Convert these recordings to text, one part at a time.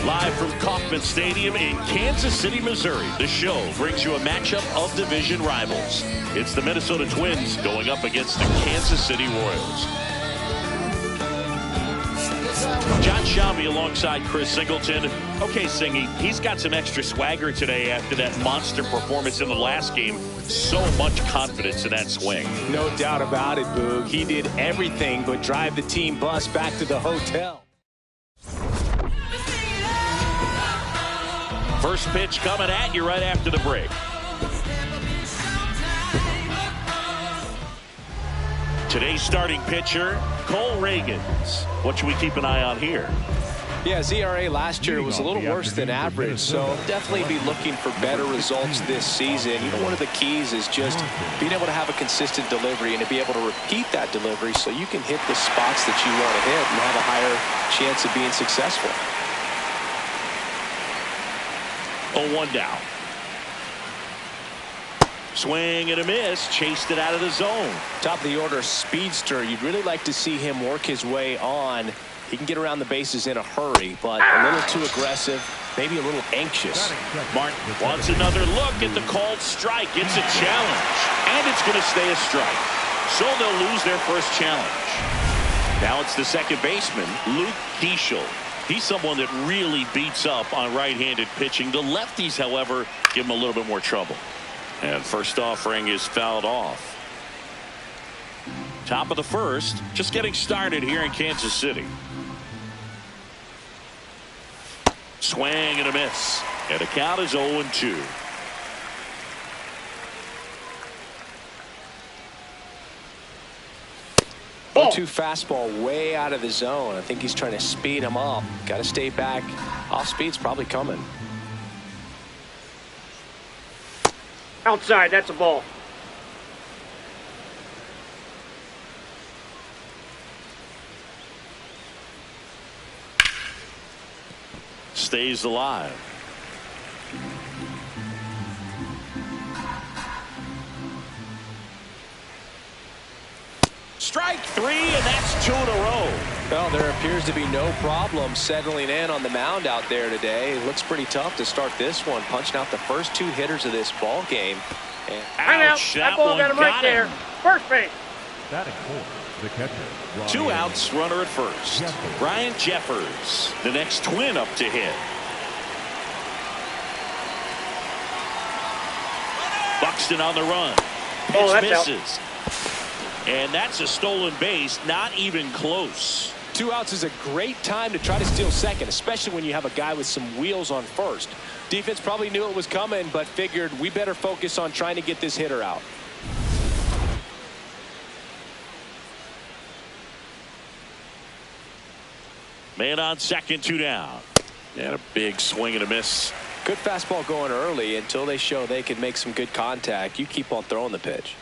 Live from Kauffman Stadium in Kansas City, Missouri, the show brings you a matchup of division rivals. It's the Minnesota Twins going up against the Kansas City Royals. John Shambi alongside Chris Singleton. Okay, Singy, he's got some extra swagger today after that monster performance in the last game. So much confidence in that swing. No doubt about it, Boog. He did everything but drive the team bus back to the hotel. First pitch coming at you right after the break. Today's starting pitcher, Cole Reagans. What should we keep an eye on here? Yeah, his ERA last year was a little worse than average, so definitely be looking for better results this season. You know, one of the keys is just being able to have a consistent delivery and to be able to repeat that delivery so you can hit the spots that you want to hit and have a higher chance of being successful. 0-1 down. Swing and a miss. Chased it out of the zone. Top of the order speedster. You'd really like to see him work his way on. He can get around the bases in a hurry, but a little too aggressive, maybe a little anxious. Martin wants another look at the called strike. It's a challenge, and it's going to stay a strike. So they'll lose their first challenge. Now it's the second baseman, Luke Diesel. He's someone that really beats up on right-handed pitching. The lefties, however, give him a little bit more trouble. And first offering is fouled off. Top of the first, just getting started here in Kansas City. Swing and a miss. And the count is 0-2. Oh. 0-2 fastball way out of the zone. I think he's trying to speed him up. Got to stay back. Off speed's probably coming. Outside, that's a ball. Stays alive. Strike three, and that's 2 in a row. Well, there appears to be no problem settling in on the mound out there today. It looks pretty tough to start this one, punching out the first 2 hitters of this ball game. And ouch, that ball got him right there. First base. Batting fourth, the catcher. 2 outs, runner at first. Brian Jeffers, the next Twin up to hit. Buxton on the run. Pitch misses. And that's a stolen base, not even close. 2 outs is a great time to try to steal second, especially when you have a guy with some wheels on first. Defense probably knew it was coming, but figured we better focus on trying to get this hitter out. Man on second, 2 down. And a big swing and a miss. Good fastball going early until they show they can make some good contact. You keep on throwing the pitch.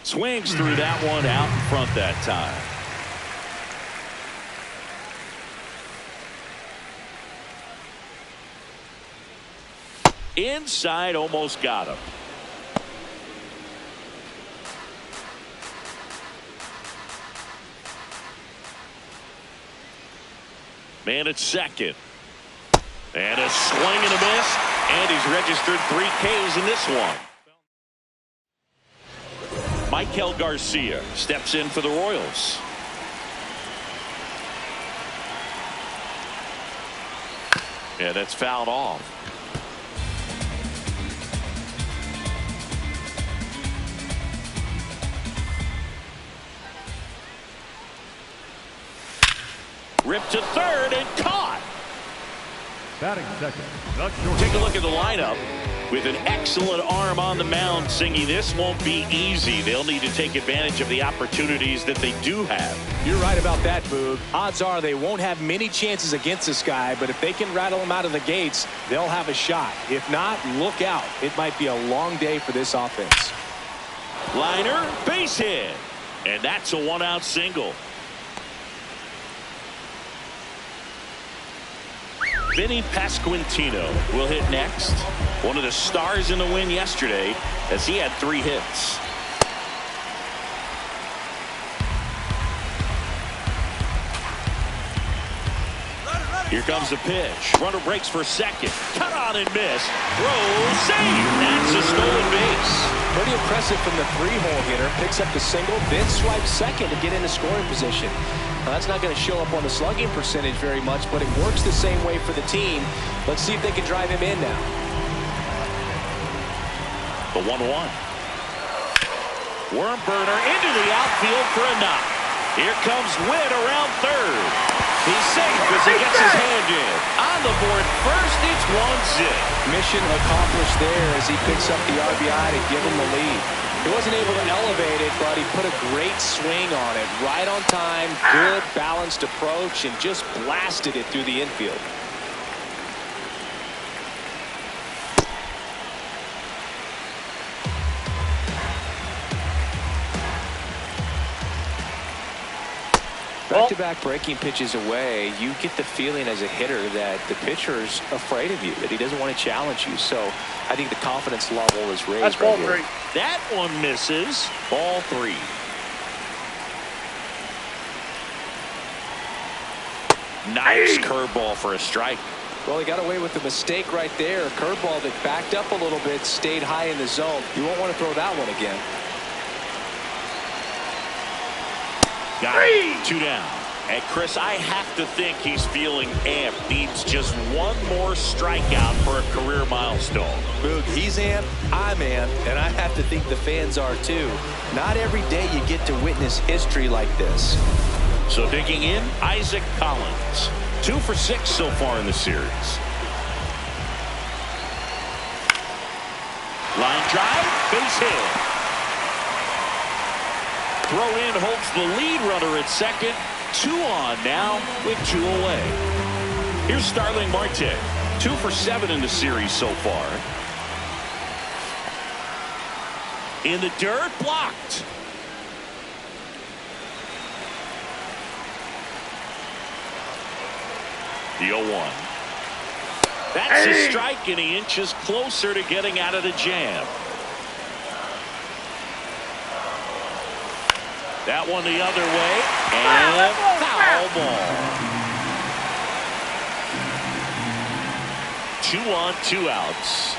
Swings through that one out in front that time. Inside, almost got him. Man at second. And a swing and a miss. And he's registered 3 Ks in this one. Michael Garcia steps in for the Royals. Yeah, that's fouled off. Ripped to third and caught. Batting second. Take a look at the lineup. With an excellent arm on the mound, Singy, this won't be easy. They'll need to take advantage of the opportunities that they do have. You're right about that, Boog. Odds are they won't have many chances against this guy, but if they can rattle him out of the gates, they'll have a shot. If not, look out. It might be a long day for this offense. Liner, base hit. And that's a 1-out single. Vinny Pasquantino will hit next. One of the stars in the win yesterday as he had 3 hits. Here comes the pitch. Runner breaks for second. Cut on and miss. Throw, save. That's a stolen base. Pretty impressive from the three-hole hitter. Picks up the single, then swipes second to get into scoring position. Now, that's not going to show up on the slugging percentage very much, but it works the same way for the team. Let's see if they can drive him in now. The 1-1. Worm burner into the outfield for a knock. Here comes Witt around third. He's safe as he gets his hand in. On the board first, it's 1-0. Mission accomplished there as he picks up the RBI to give him the lead. He wasn't able to elevate it, but he put a great swing on it. Right on time, good balanced approach, and just blasted it through the infield. Back-to-back breaking pitches away, you get the feeling as a hitter that the pitcher's afraid of you, that he doesn't want to challenge you. So I think the confidence level is raised. That's ball right three. That one misses. Ball 3. Nice curveball for a strike. Well, he got away with the mistake right there. A curveball that backed up a little bit, stayed high in the zone. You won't want to throw that one again. Got it. 2 down. And Chris, I have to think he's feeling amped. Needs just one more strikeout for a career milestone. Boog, he's amped, I'm amped, and I have to think the fans are too. Not every day you get to witness history like this. So digging in, Isaac Collins. 2 for 6 so far in the series. Line drive, base hit. Throw in holds the lead runner at second. 2 on now with 2 away. Here's Starling Marte. 2 for 7 in the series so far. In the dirt, blocked. The 0-1. That's a strike, and he inches closer to getting out of the jam. That one the other way, and foul ball. 2 on, 2 outs.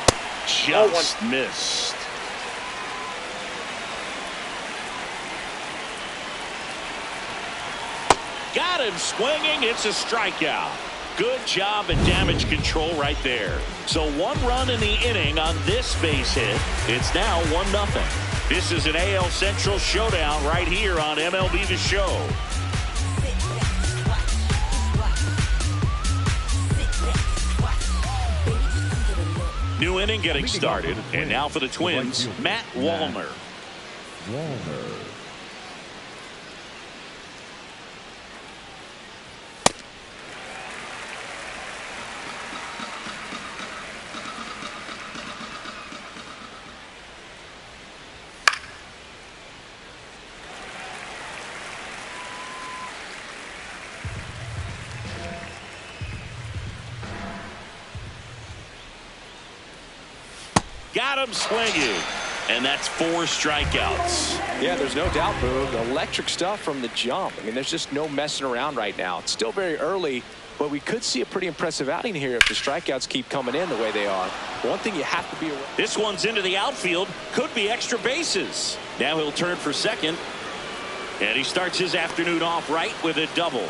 Just missed. Got him swinging. It's a strikeout. Good job at damage control right there. So 1 run in the inning on this base hit. It's now 1-0. This is an AL Central showdown right here on MLB The Show. New inning getting started. And now for the Twins, Matt Wallner. Got him swinging. And that's 4 strikeouts. Yeah, there's no doubt, Boog. Electric stuff from the jump. I mean, there's just no messing around right now. It's still very early, but we could see a pretty impressive outing here if the strikeouts keep coming in the way they are. One thing you have to be aware. This one's into the outfield. Could be extra bases. Now he'll turn for second. And he starts his afternoon off right with a double.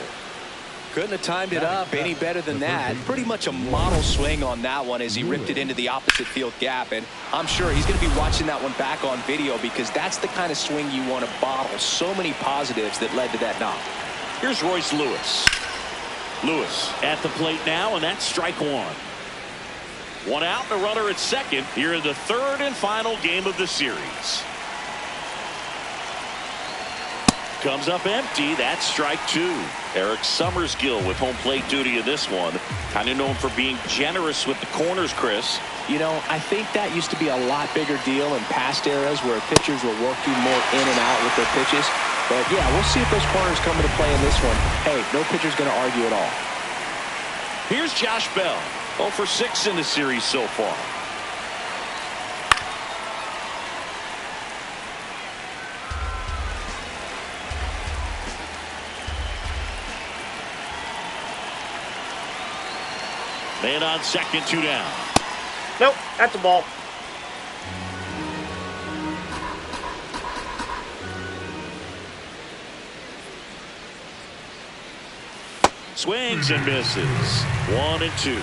Couldn't have timed it up any better than that. Pretty much a model swing on that one as he ripped it into the opposite field gap. And I'm sure he's going to be watching that one back on video because that's the kind of swing you want to bottle. So many positives that led to that knock. Here's Royce Lewis. Lewis at the plate now, and that's strike 1. 1 out and a runner at second here in the 3rd and final game of the series. Comes up empty. That's strike 2. Eric Summersgill with home plate duty in this one. Kind of known for being generous with the corners, Chris. You know, I think that used to be a lot bigger deal in past eras where pitchers were working more in and out with their pitches. But yeah, we'll see if those corners come into play in this one. Hey, no pitcher's going to argue at all. Here's Josh Bell. 0 for 6 in the series so far. Man on second, 2 down. Nope, that's a ball. Swings and misses. 1 and 2.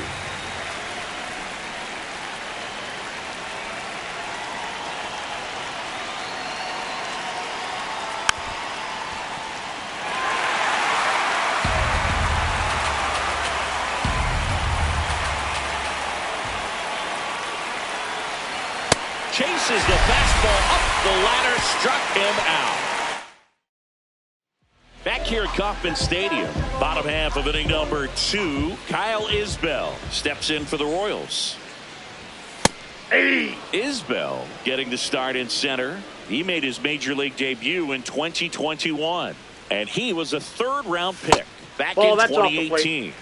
Chases the fastball up the ladder, struck him out. Back here at Kauffman Stadium, bottom half of inning number 2, Kyle Isbell steps in for the Royals. Isbell getting the start in center. He made his major league debut in 2021, and he was a third-round pick back in 2018.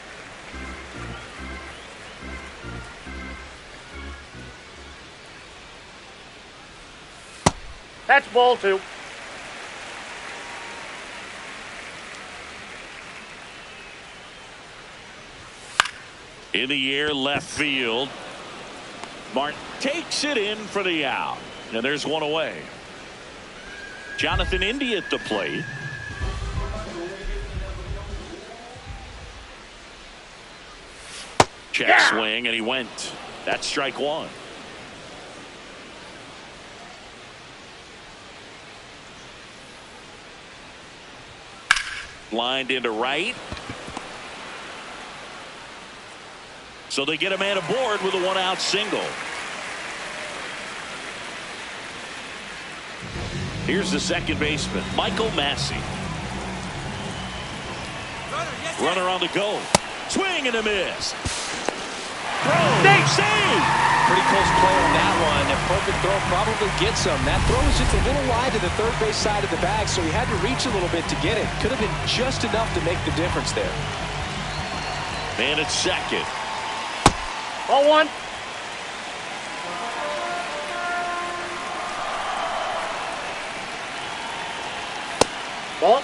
That's ball 2. In the air, left field. Martin takes it in for the out. And there's one away. Jonathan India at the plate. Check swing, and he went. That's strike 1. Lined into right. So they get a man aboard with a 1-out single. Here's the second baseman, Michael Massey. Runner on the go. Swing and a miss. Throw. Save. Pretty close play on that one. A perfect throw probably gets him. That throw was just a little wide to the third base side of the bag, so he had to reach a little bit to get it. Could have been just enough to make the difference there. Man at second. Ball 1. Ball.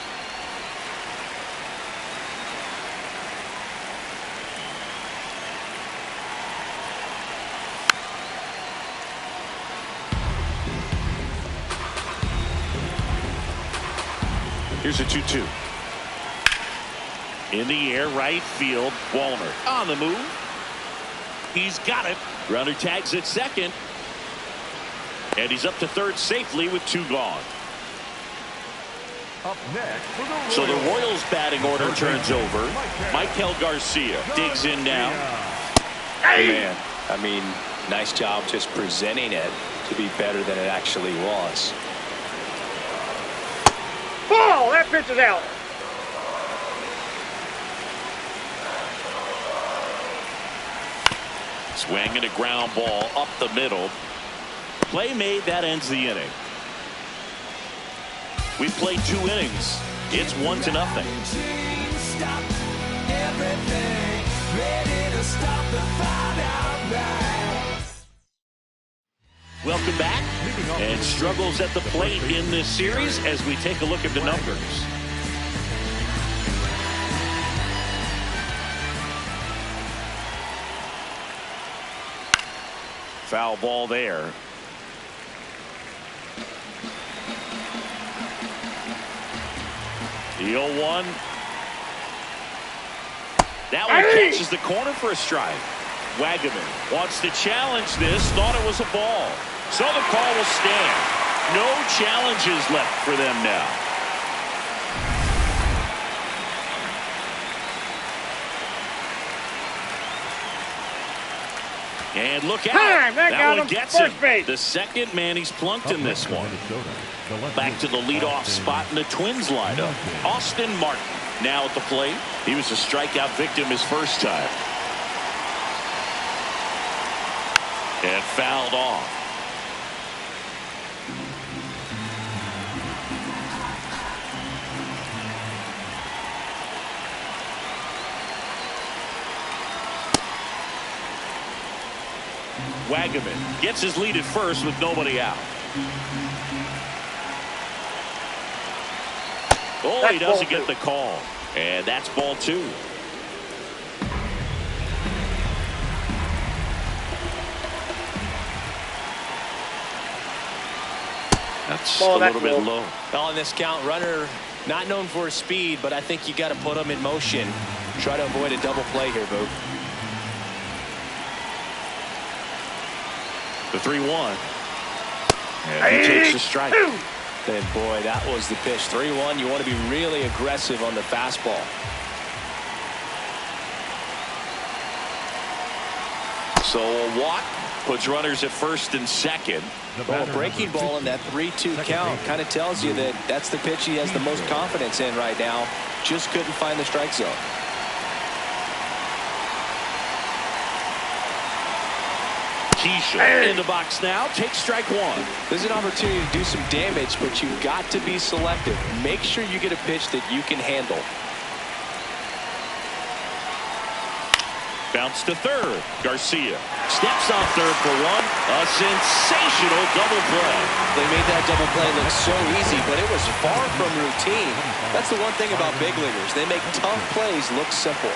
Here's a 2-2. In the air, right field. Walner on the move. He's got it. Runner tags at second. And he's up to third safely with 2 gone. Up next for the Royals. So the Royals batting order turns over. Michael Garcia digs in now. Man, I mean, nice job just presenting it to be better than it actually was. Ball! That pitch is out. Swing and a ground ball up the middle. Play made, that ends the inning. We've played 2 innings. It's 1-0. Welcome back. And struggles at the plate in this series as we take a look at the numbers. Foul ball there. The 0-1. That one catches the corner for a strike. Wagaman wants to challenge this. Thought it was a ball. So the call will stand. No challenges left for them now. And look out. That one gets him. The second man he's plunked in this one. Back to the leadoff spot in the Twins lineup. Austin Martin now at the plate. He was a strikeout victim his first time. And fouled off. Wagaman gets his lead at first with nobody out. Oh, he doesn't get the call. And that's ball 2. That's Oh, a that's little bit low. low. On this count, runner not known for his speed, but I think you got to put him in motion. Try to avoid a double play here, Boo. The 3-1. And he takes the strike. And boy, that was the pitch. 3-1. You want to be really aggressive on the fastball. So a walk puts runners at first and second. Well, a breaking ball in that 3-2 count kind of tells you that that's the pitch he has the most confidence in right now. Just couldn't find the strike zone. Keisha in the box now. Takes strike one. There's an opportunity to do some damage, but you've got to be selective. Make sure you get a pitch that you can handle. Bounce to third. Garcia steps on third for one. A sensational double play. They made that double play look so easy, but it was far from routine. That's the one thing about big leaguers. They make tough plays look simple.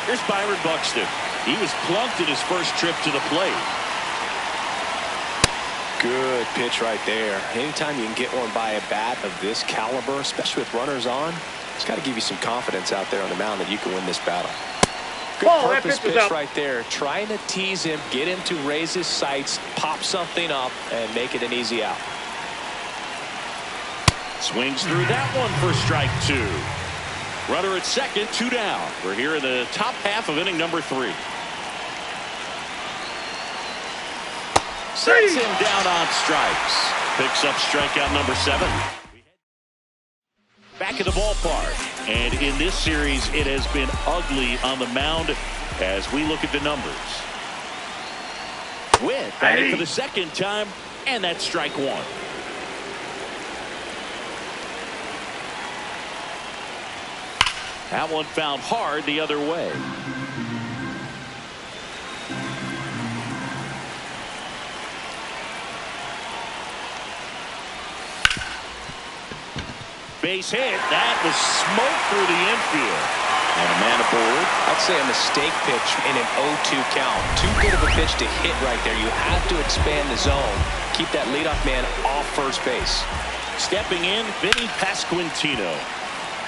Here's Byron Buxton. He was plunked in his first trip to the plate. Good pitch right there. Anytime you can get one by a bat of this caliber, especially with runners on, it's got to give you some confidence out there on the mound that you can win this battle. Good purpose pitch right there. Trying to tease him, get him to raise his sights, pop something up, and make it an easy out. Swings through that one for strike two. Runner at second, 2 down. We're here in the top half of inning number 3. Sets him down on strikes. Picks up strikeout number 7. Back in the ballpark. And in this series, it has been ugly on the mound as we look at the numbers. Witt batting for the second time, and that's strike one. That one found hard the other way. Base hit. That was smoke through the infield. And a man aboard. I'd say a mistake pitch in an 0-2 count. Too good of a pitch to hit right there. You have to expand the zone. Keep that leadoff man off first base. Stepping in, Vinny Pasquantino.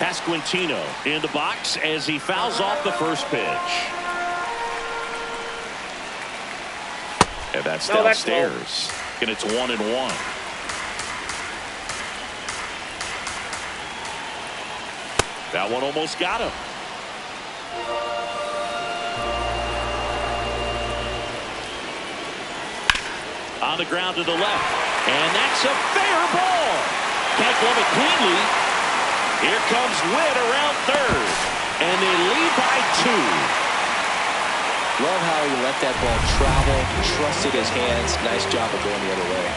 Pasquantino in the box as he fouls off the first pitch. And that's downstairs. And it's 1-1. That one almost got him. On the ground to the left. And that's a fair ball. Can't glove it cleanly. Here comes Witt around third. And they lead by 2. Love how he let that ball travel, trusted his hands. Nice job of going the other way.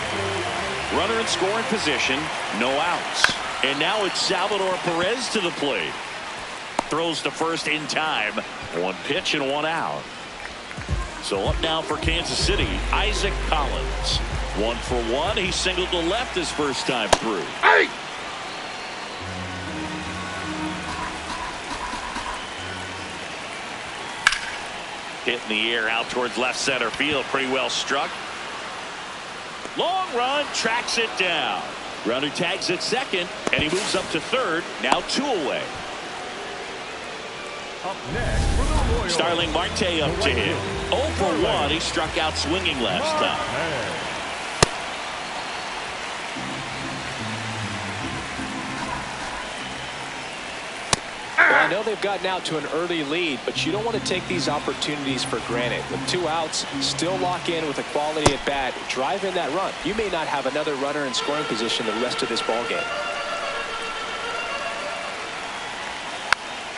Runner in scoring position, no outs. And now it's Salvador Perez to the plate. Throws to first in time. 1 pitch and 1 out. So up now for Kansas City, Isaac Collins. 1 for 1. He singled to left his first time through. Hey! Hit in the air out towards left center field. Pretty well struck. Long run, tracks it down. Runner tags at second, and he moves up to third. Now 2 away. Up next for the Royals, Starling Marte up to him. 0 for 1. He struck out swinging last time. Well, I know they've gotten out to an early lead, but you don't want to take these opportunities for granted. With 2 outs, still lock in with a quality at bat. Drive in that run. You may not have another runner in scoring position the rest of this ball game.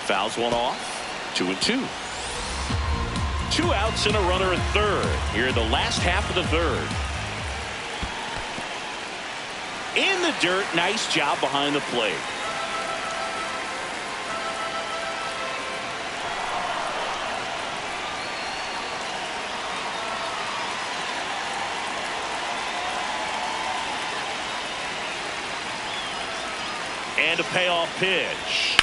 Fouls one off. 2-2. 2 outs and a runner at third. Here in the last half of the third. In the dirt. Nice job behind the plate. And a payoff pitch.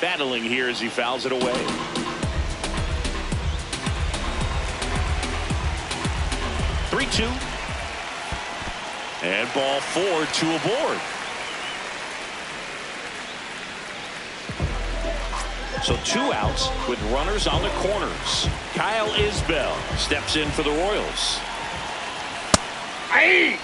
Battling here as he fouls it away. And ball 4, 2 aboard. So 2 outs with runners on the corners. Kyle Isbell steps in for the Royals. Aye.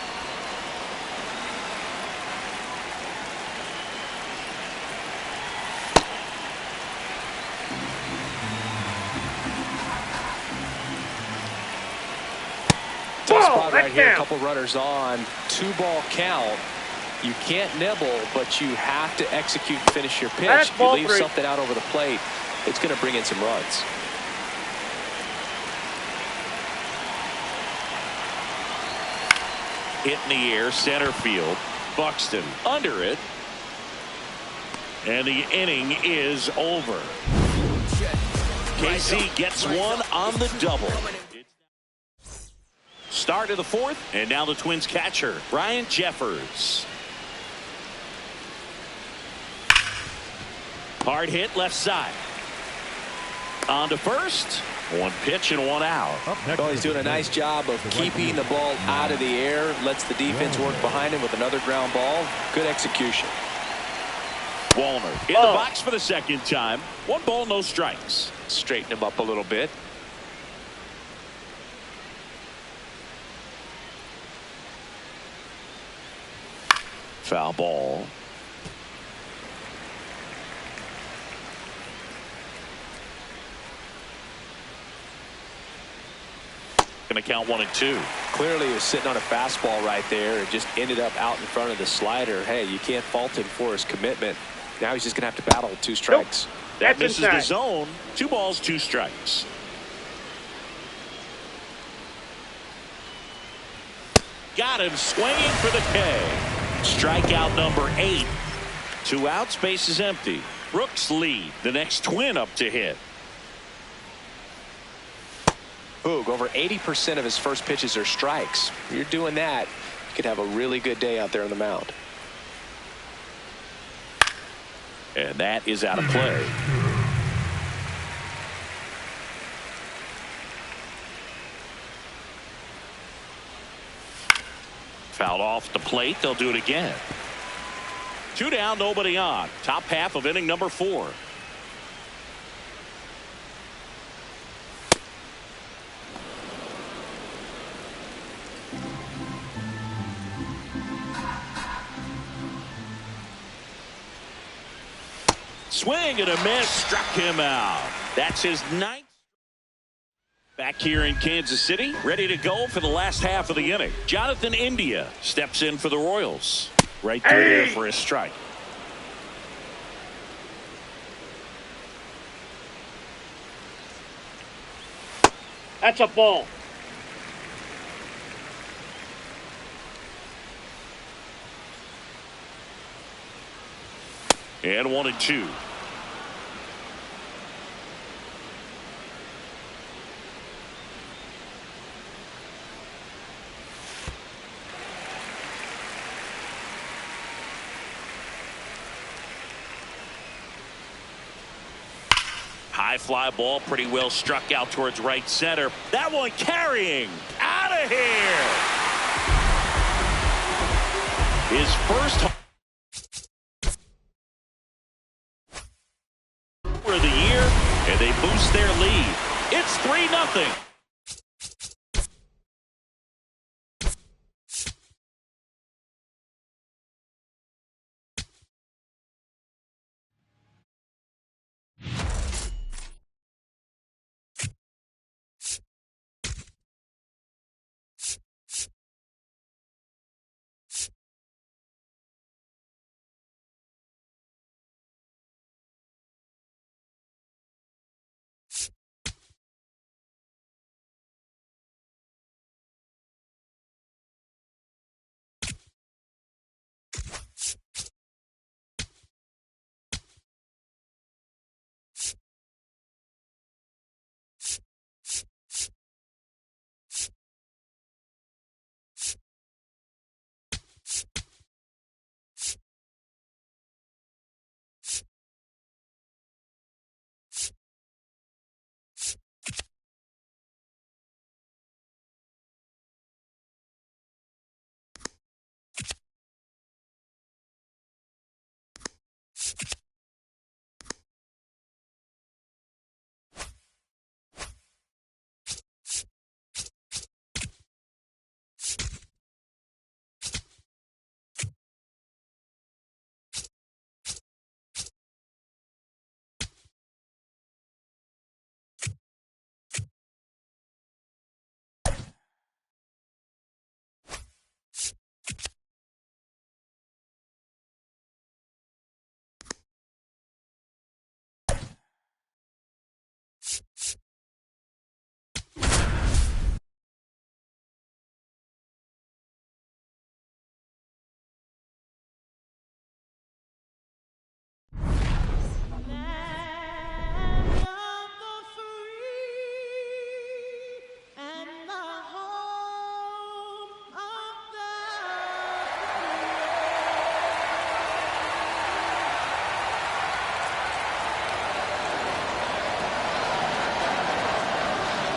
Tough spot right that's here. A down. couple runners on. 2-ball count. You can't nibble, but you have to execute and finish your pitch. That's If you ball leave 3. something out over the plate, it's going to bring in some runs. Hit in the air, center field. Buxton under it. And the inning is over. KC gets one on the double. Start of the 4th, and now the Twins catcher, Ryan Jeffers. Hard hit left side. On to first. 1 pitch and 1 out. Well, he's doing a nice job of keeping the ball out of the air. Lets the defense work behind him with another ground ball. Good execution. Wallner in the box for the 2nd time. 1 ball, no strikes. Straighten him up a little bit. Foul ball. Going to count 1 and 2. Clearly he was sitting on a fastball right there and just ended up out in front of the slider. Hey, you can't fault him for his commitment. Now he's just going to have to battle with 2 strikes. That That's misses inside. the zone. 2 balls, 2 strikes. Got him swinging for the K. Strikeout number 8. 2 outs, base is empty. Brooks lead. The next Twin up to hit. Boog, over 80% of his first pitches are strikes. If you're doing that, you could have a really good day out there on the mound. And that is out of play. Fouled off the plate. They'll do it again. 2 down, nobody on. Top half of inning number 4. Swing and a miss, struck him out. That's his 9th. Back here in Kansas City, ready to go for the last half of the inning. Jonathan India steps in for the Royals. Right through there for his strike. That's a ball. And 1 and 2. High fly ball, pretty well struck out towards right center. That one carrying out of here. His first for the year, and they boost their lead. It's 3-0.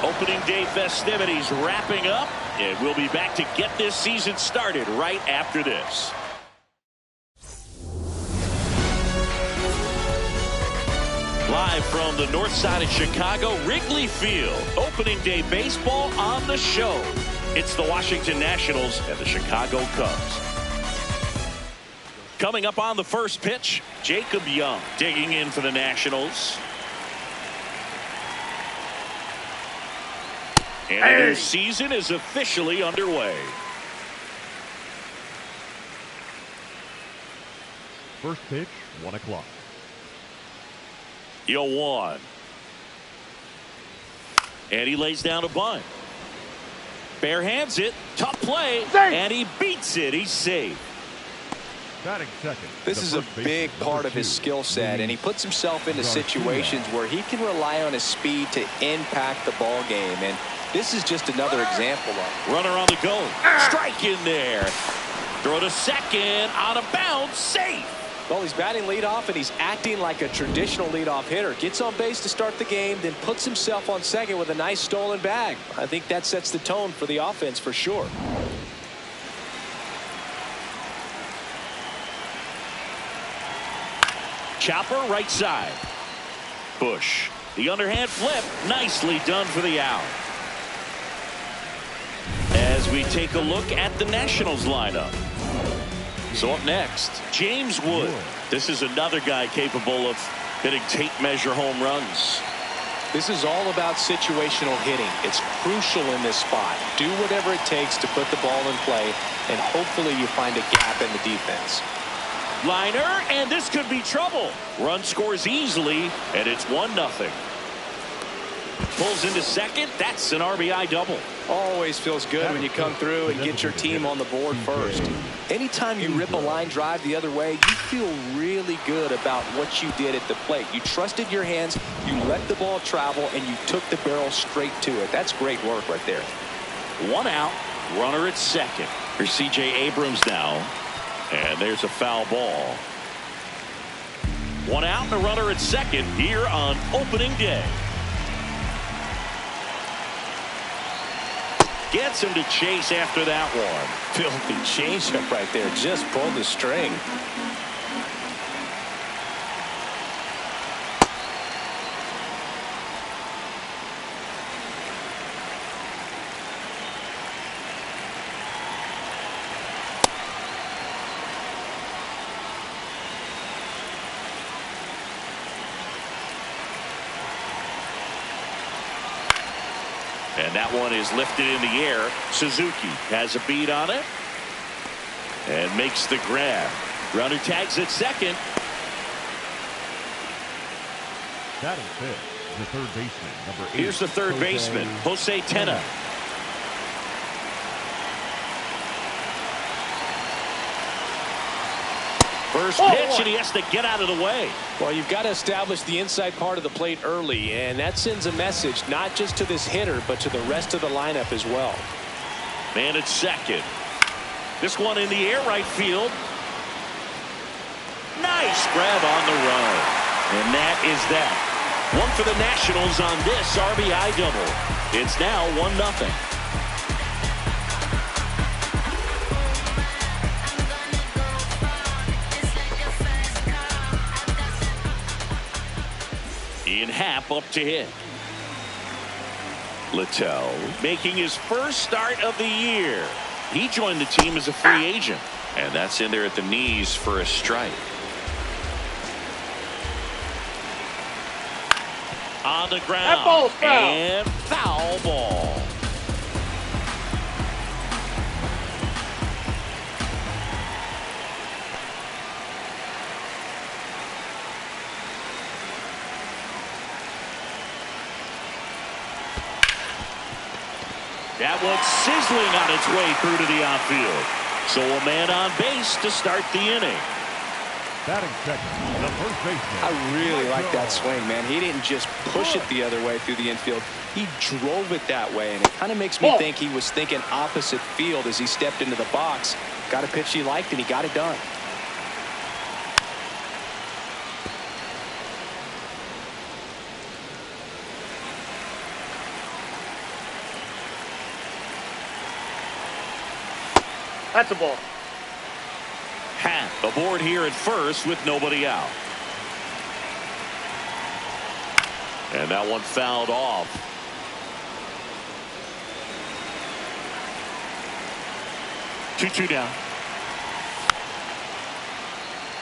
Opening day festivities wrapping up, and we'll be back to get this season started right after this. Live from the north side of Chicago, Wrigley Field. Opening day baseball on the show. It's the Washington Nationals and the Chicago Cubs. Coming up on the first pitch, Jacob Young digging in for the Nationals. And the new season is officially underway. First pitch, 1 o'clock. 0-1. And he lays down a bunt. Bare hands it. Tough play. Safe. And he beats it. He's safe. Batting second. This is a big part of his skill set, and he puts himself into situations where he can rely on his speed to impact the ball game. And this is just another example of it. Runner on the go. Strike in there. Throw to second. Out of bounds. Safe. Well, he's batting leadoff, and he's acting like a traditional leadoff hitter. Gets on base to start the game, then puts himself on second with a nice stolen bag. I think that sets the tone for the offense for sure. Chopper right side. Bush. The underhand flip. Nicely done for the out. As we take a look at the Nationals lineup. So up next, James Wood. This is another guy capable of hitting tape measure home runs. This is all about situational hitting. It's crucial in this spot. Do whatever it takes to put the ball in play, and hopefully you find a gap in the defense. Liner, and this could be trouble. Run scores easily, and it's 1-0. Pulls into second. That's an RBI double. Always feels good when you come through and get your team on the board first. Anytime you rip a line drive the other way, you feel really good about what you did at the plate. You trusted your hands, you let the ball travel, and you took the barrel straight to it. That's great work right there. 1 out, runner at second. Here's C.J. Abrams now, and there's a foul ball. 1 out and a runner at second here on opening day. Gets him to chase after that one. Filthy changeup right there. Just pulled the string. And that one is lifted in the air. Suzuki has a beat on it and makes the grab. Runner tags at second. Batting fifth, the third baseman, number 8. Here's the third baseman, Jose Tena. First pitch, and he has to get out of the way. Well, you've got to establish the inside part of the plate early, and that sends a message not just to this hitter, but to the rest of the lineup as well. Man at second. This one in the air right field. Nice grab on the run. And that is that. One for the Nationals on this RBI double. It's now 1-0. Ian Happ up to hit. Littell making his first start of the year. He joined the team as a free agent, and that's in there at the knees for a strike. On the ground. That ball's foul. And foul ball. That one's sizzling on its way through to the outfield. So a man on base to start the inning. Batting second, the first baseman. I really like that swing, man. He didn't just push it the other way through the infield. He drove it that way, and it kind of makes me think he was thinking opposite field as he stepped into the box. Got a pitch he liked, and he got it done. That's a ball. Hat aboard here at first with nobody out. And that one fouled off. Two down.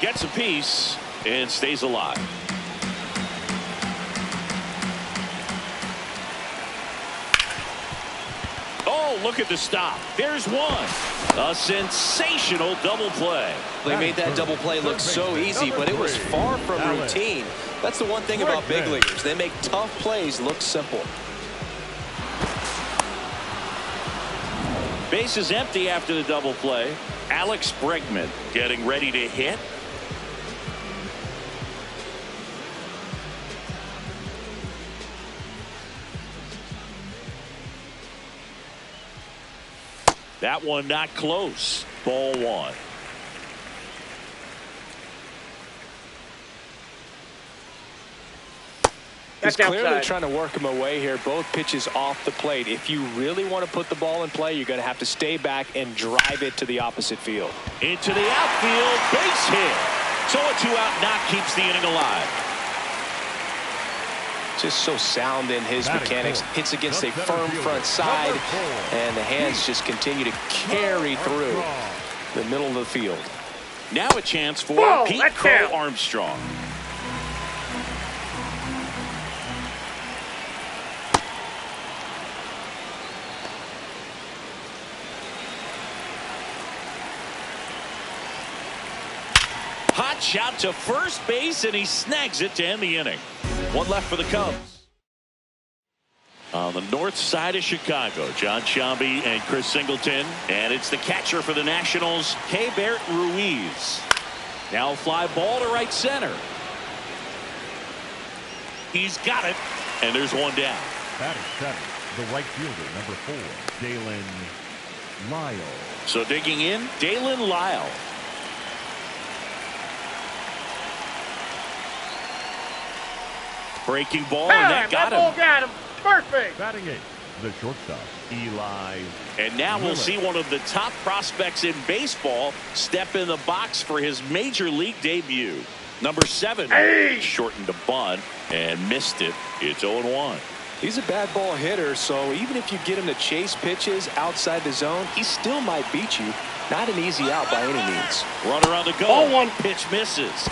Gets a piece and stays alive. Oh, look at the stop. There's one. A sensational double play. They made that double play look so easy, but it was far from routine. That's the one thing about big leaguers. They make tough plays look simple. Base is empty after the double play. Alex Bregman getting ready to hit. That one not close. Ball one. He's That's clearly outside. trying to work him away here. Both pitches off the plate. If you really want to put the ball in play, you're going to have to stay back and drive it to the opposite field. Into the outfield, base hit. So a 2-out knock keeps the inning alive. Just so sound in his mechanics. Hits against a firm front side, and the hands just continue to carry through the middle of the field. Now a chance for Whoa, Pete that's Crow down. Armstrong. Hot shot to first base, and he snags it to end the inning. One left for the Cubs. On the north side of Chicago, John Sciambi and Chris Singleton. And it's the catcher for the Nationals, Keibert Ruiz. Now a fly ball to right center. He's got it, and there's one down. Batting seven, the right fielder, number 4, Dalen Lyle. So digging in, Dalen Lyle. Breaking ball, and that got That ball him. got him. First base. Batting 8, the shortstop, Eli. And now we'll Miller. see one of the top prospects in baseball step in the box for his major league debut. Number 7 shortened a bunt and missed it. It's 0-1. He's a bad ball hitter, so even if you get him to chase pitches outside the zone, he still might beat you. Not an easy out by any means. Runner on the go. Ball one. Pitch misses.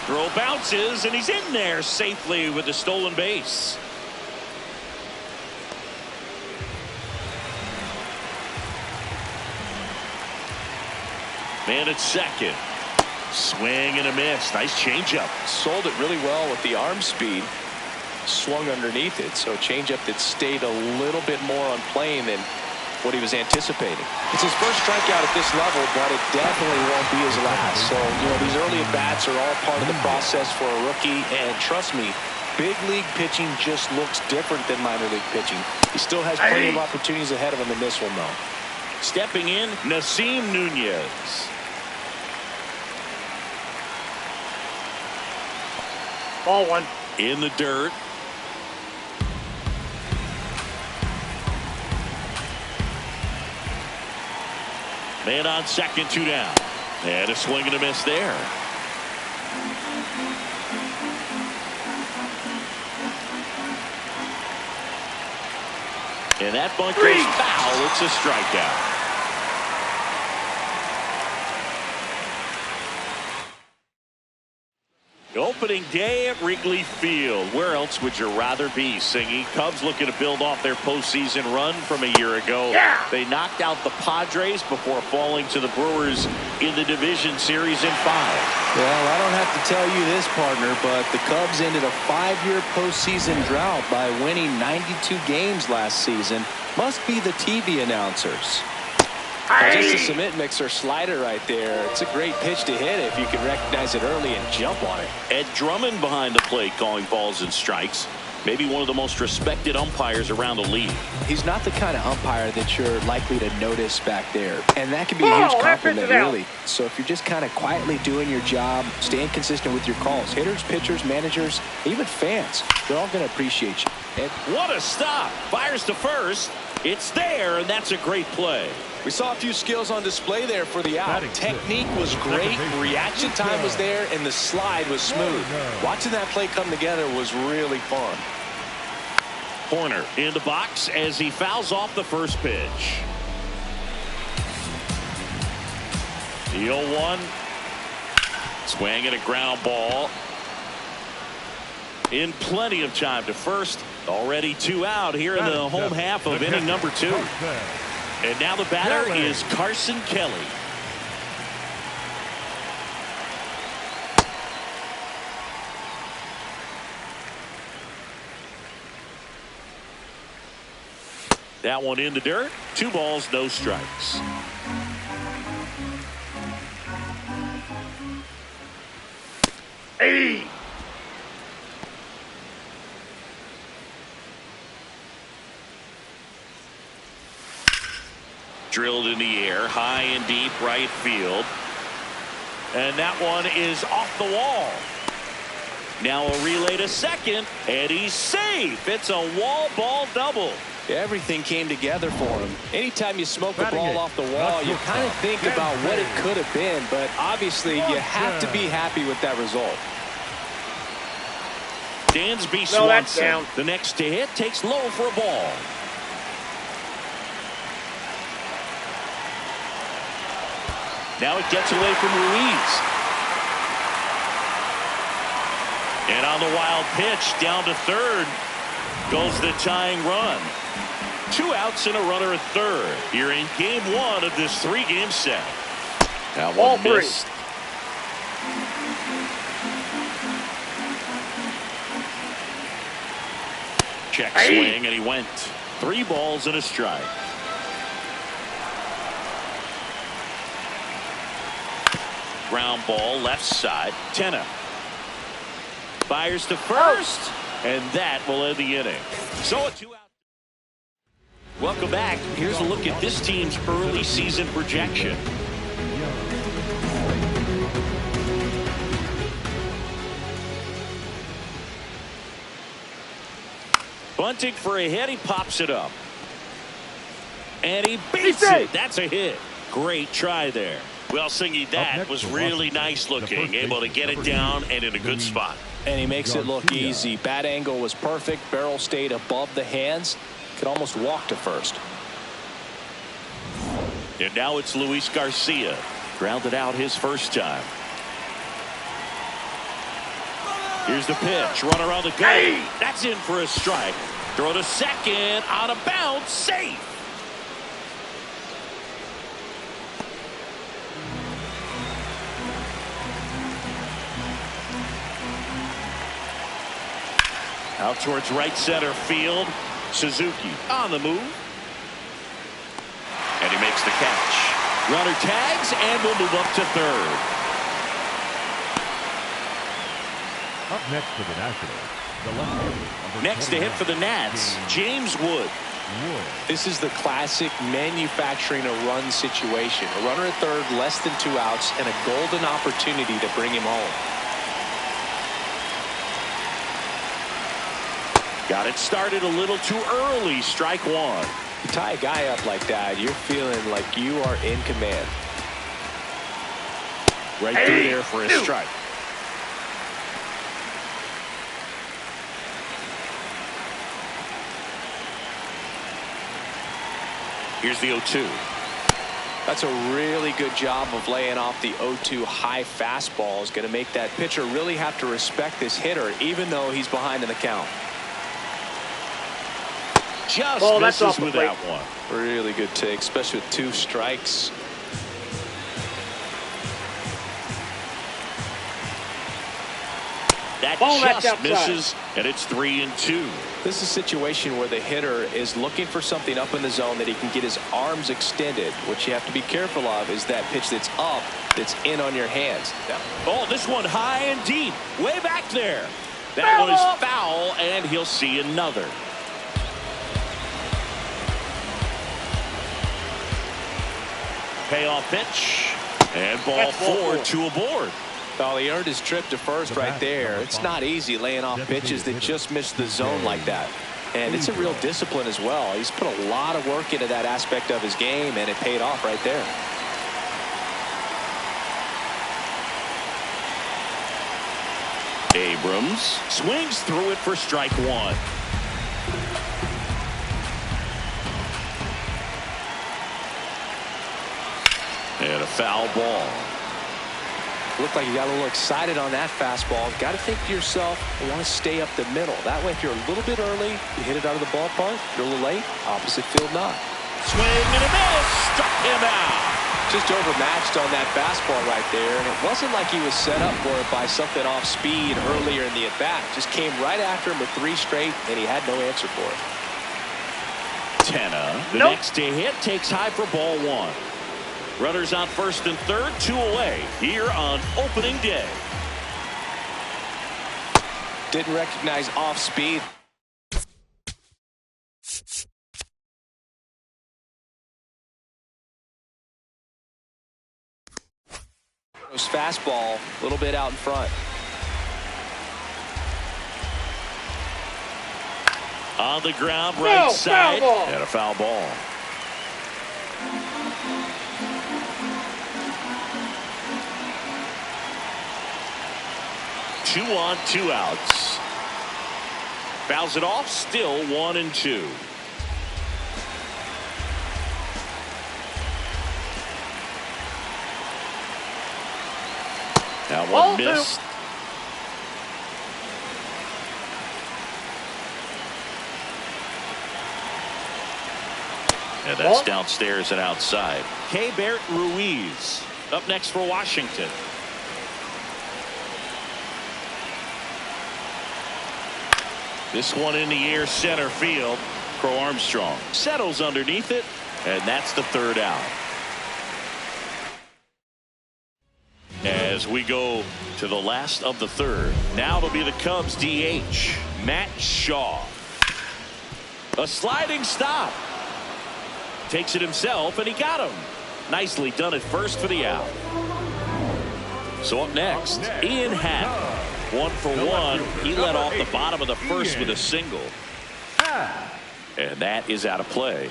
Throw bounces, and he's in there safely with the stolen base. Man at second. Swing and a miss. Nice changeup. Sold it really well with the arm speed. Swung underneath it, so changeup that stayed a little bit more on plane than what he was anticipating. It's his first strikeout at this level, but it definitely won't be his last. So, these early at-bats are all part of the process for a rookie, and trust me, big league pitching just looks different than minor league pitching. He still has plenty of opportunities ahead of him in this one, though. Stepping in, Nasim Nunez. Ball one. In the dirt. Man on second, 2 down. And a swing and a miss there. And that bunt goes foul. It's a strikeout. Opening day at Wrigley Field. Where else would you rather be, Singy? Cubs looking to build off their postseason run from a year ago. Yeah. They knocked out the Padres before falling to the Brewers in the division series in 5. Well, I don't have to tell you this, partner, but the Cubs ended a 5-year postseason drought by winning 92 games last season. Must be the TV announcers. Just a cement mixer slider right there. It's a great pitch to hit if you can recognize it early and jump on it. Ed Drummond behind the plate calling balls and strikes. Maybe one of the most respected umpires around the league. He's not the kind of umpire that you're likely to notice back there. And that can be a huge that compliment, pitch is out. really. So if you're just kind of quietly doing your job, staying consistent with your calls, hitters, pitchers, managers, even fans, they're all going to appreciate you. What a stop. Fires to first. It's there, and that's a great play. We saw a few skills on display there for the out. Technique was great, reaction time was there, and the slide was smooth. Watching that play come together was really fun. Horner in the box as he fouls off the first pitch. The 0-1. Swing and a ground ball. In plenty of time to first. Already 2 out here in the home half of inning number 2. And now the batter is Carson Kelly. That one in the dirt. 2 balls, no strikes. Hey! Drilled in the air, high and deep right field. And that one is off the wall. Now a relay to second, and he's safe. It's a wall ball double. Everything came together for him. Anytime you smoke a ball off the wall, you kind of think about what it could have been, but obviously you have to be happy with that result. Dansby Swanson, the next to hit, takes low for a ball. Now it gets away from Ruiz. And on the wild pitch, down to third, goes the tying run. 2 outs and a runner at third. Here in game 1 of this 3-game set. Now one missed. Check swing, and he went. 3 balls and a strike. Ground ball left side. Tenna fires to first, and that will end the inning. So a 2-out. Welcome back. Here's a look at this team's early season projection. Bunting for a hit. He pops it up. And he beats it. That's a hit. Great try there. Well, Singy, that was really nice looking. Able to get it down and in a good spot. And he makes it look easy. Bat angle was perfect. Barrel stayed above the hands. Could almost walk to first. And now it's Luis Garcia. Grounded out his first time. Here's the pitch. Runner on the go. That's in for a strike. Throw to second. Out of bounds. Safe. Out towards right center field. Suzuki on the move. And he makes the catch. Runner tags and will move up to third. Up next for the Nationals, the left-hander. Next to hit for the Nats, James Wood. This is the classic manufacturing a run situation. A runner at third, less than 2 outs, and a golden opportunity to bring him home. Got it started a little too early. Strike 1. You tie a guy up like that, you're feeling like you are in command. Right through there for a strike. Here's the 0-2. That's a really good job of laying off the 0-2 high fastball. Is going to make that pitcher really have to respect this hitter, even though he's behind in the count. Just misses with that one. Really good take, especially with 2 strikes. That just misses, and it's 3-2. This is a situation where the hitter is looking for something up in the zone that he can get his arms extended. What you have to be careful of is that pitch that's up, that's in on your hands. Oh, this one high and deep, way back there. That one is foul, and he'll see another. Payoff pitch, and ball 4, 2 aboard. Oh, he earned his trip to first right there. It's not easy laying off pitches that just miss the zone like that. And it's a real discipline as well. He's put a lot of work into that aspect of his game, and it paid off right there. Abrams swings through it for strike one. And a foul ball. Looked like you got a little excited on that fastball. Got to think to yourself, I want to stay up the middle. That way, if you're a little bit early, you hit it out of the ballpark. If you're a little late, opposite field not. Swing and a miss. Struck him out. Just overmatched on that fastball right there, and it wasn't like he was set up for it by something off speed earlier in the at-bat. Just came right after him with 3 straight, and he had no answer for it. Tenna, the next to hit, takes high for ball one. Runners on first and third, 2 away here on opening day. Didn't recognize off speed. Fastball a little bit out in front. On the ground, right side, and a foul ball. Two on, 2 outs. Fouls it off, still 1-2. That one missed. And that's downstairs and outside. Keibert Ruiz up next for Washington. This one in the air, center field. Crow Armstrong settles underneath it, and that's the 3rd out. As we go to the last of the 3rd, now it'll be the Cubs DH, Matt Shaw. A sliding stop. Takes it himself, and he got him. Nicely done at first for the out. So up next, Ian Happ. 1 for 1. He led off the bottom of the first with a single. And that is out of play.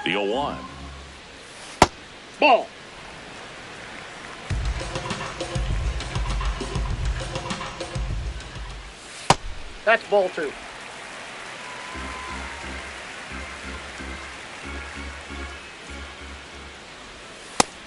The 0-1. Ball. That's ball 2.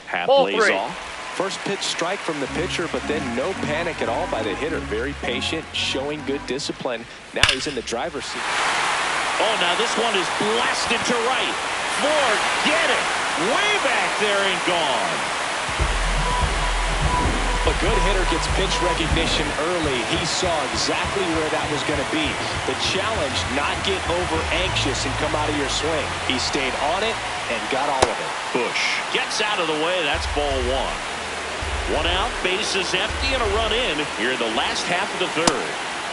Half Ball lays 3. off. First pitch strike from the pitcher, but then no panic at all by the hitter. Very patient, showing good discipline. Now he's in the driver's seat. Oh, now this one is blasted to right. Forget it. Way back there and gone. A good hitter gets pitch recognition early. He saw exactly where that was going to be. The challenge, not get over anxious and come out of your swing. He stayed on it and got all of it. Bush gets out of the way. That's ball 1. 1 out, bases empty, and a run in here in the last half of the 3rd.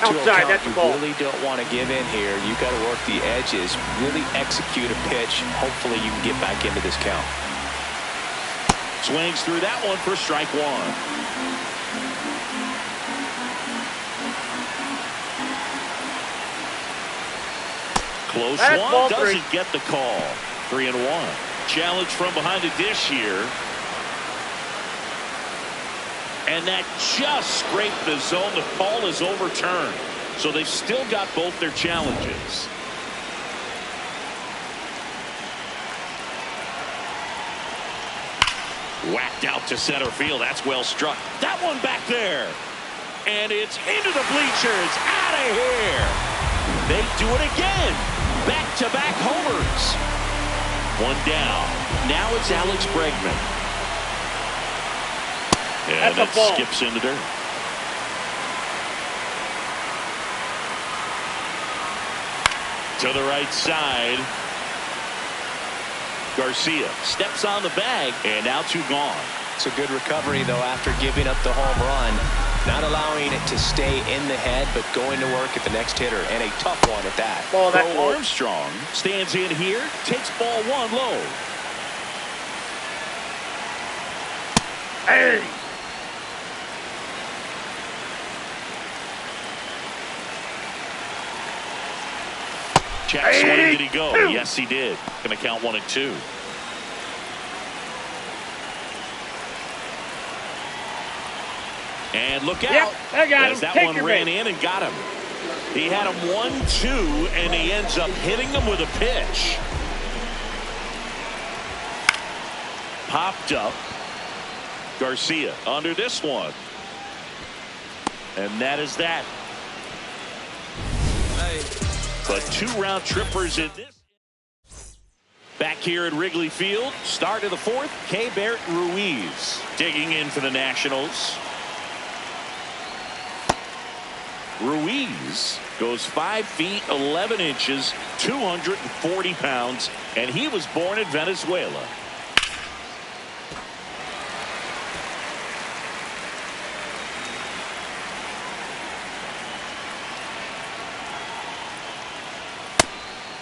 Outside, that's a ball. You really don't want to give in here. You got to work the edges, really execute a pitch. Hopefully you can get back into this count. Swings through that one for strike 1. Close one, doesn't get the call. 3-1. Challenge from behind the dish here. And that just scraped the zone. The call is overturned. So they've still got both their challenges. Whacked out to center field. That's well struck. That one back there. And it's into the bleachers. Out of here. They do it again. Back-to-back homers. 1 down. Now it's Alex Bregman. And that skips in the dirt. To the right side. Garcia steps on the bag, and now 2 gone. It's a good recovery, though, after giving up the home run. Not allowing it to stay in the head, but going to work at the next hitter, and a tough one at that. Crow Armstrong stands in here, takes ball 1 low. Hey! Check swing. Did he go? Yes, he did. Going to count 1-2. And look out. Yep, I got him. As that Take one your ran bait. in and got him. He had him 1-2, and he ends up hitting him with a pitch. Popped up. Garcia under this one. And that is that. But 2 round trippers in this. Back here at Wrigley Field, start of the 4th, Keibert Ruiz digging in for the Nationals. Ruiz goes 5 feet 11 inches, 240 pounds, and he was born in Venezuela.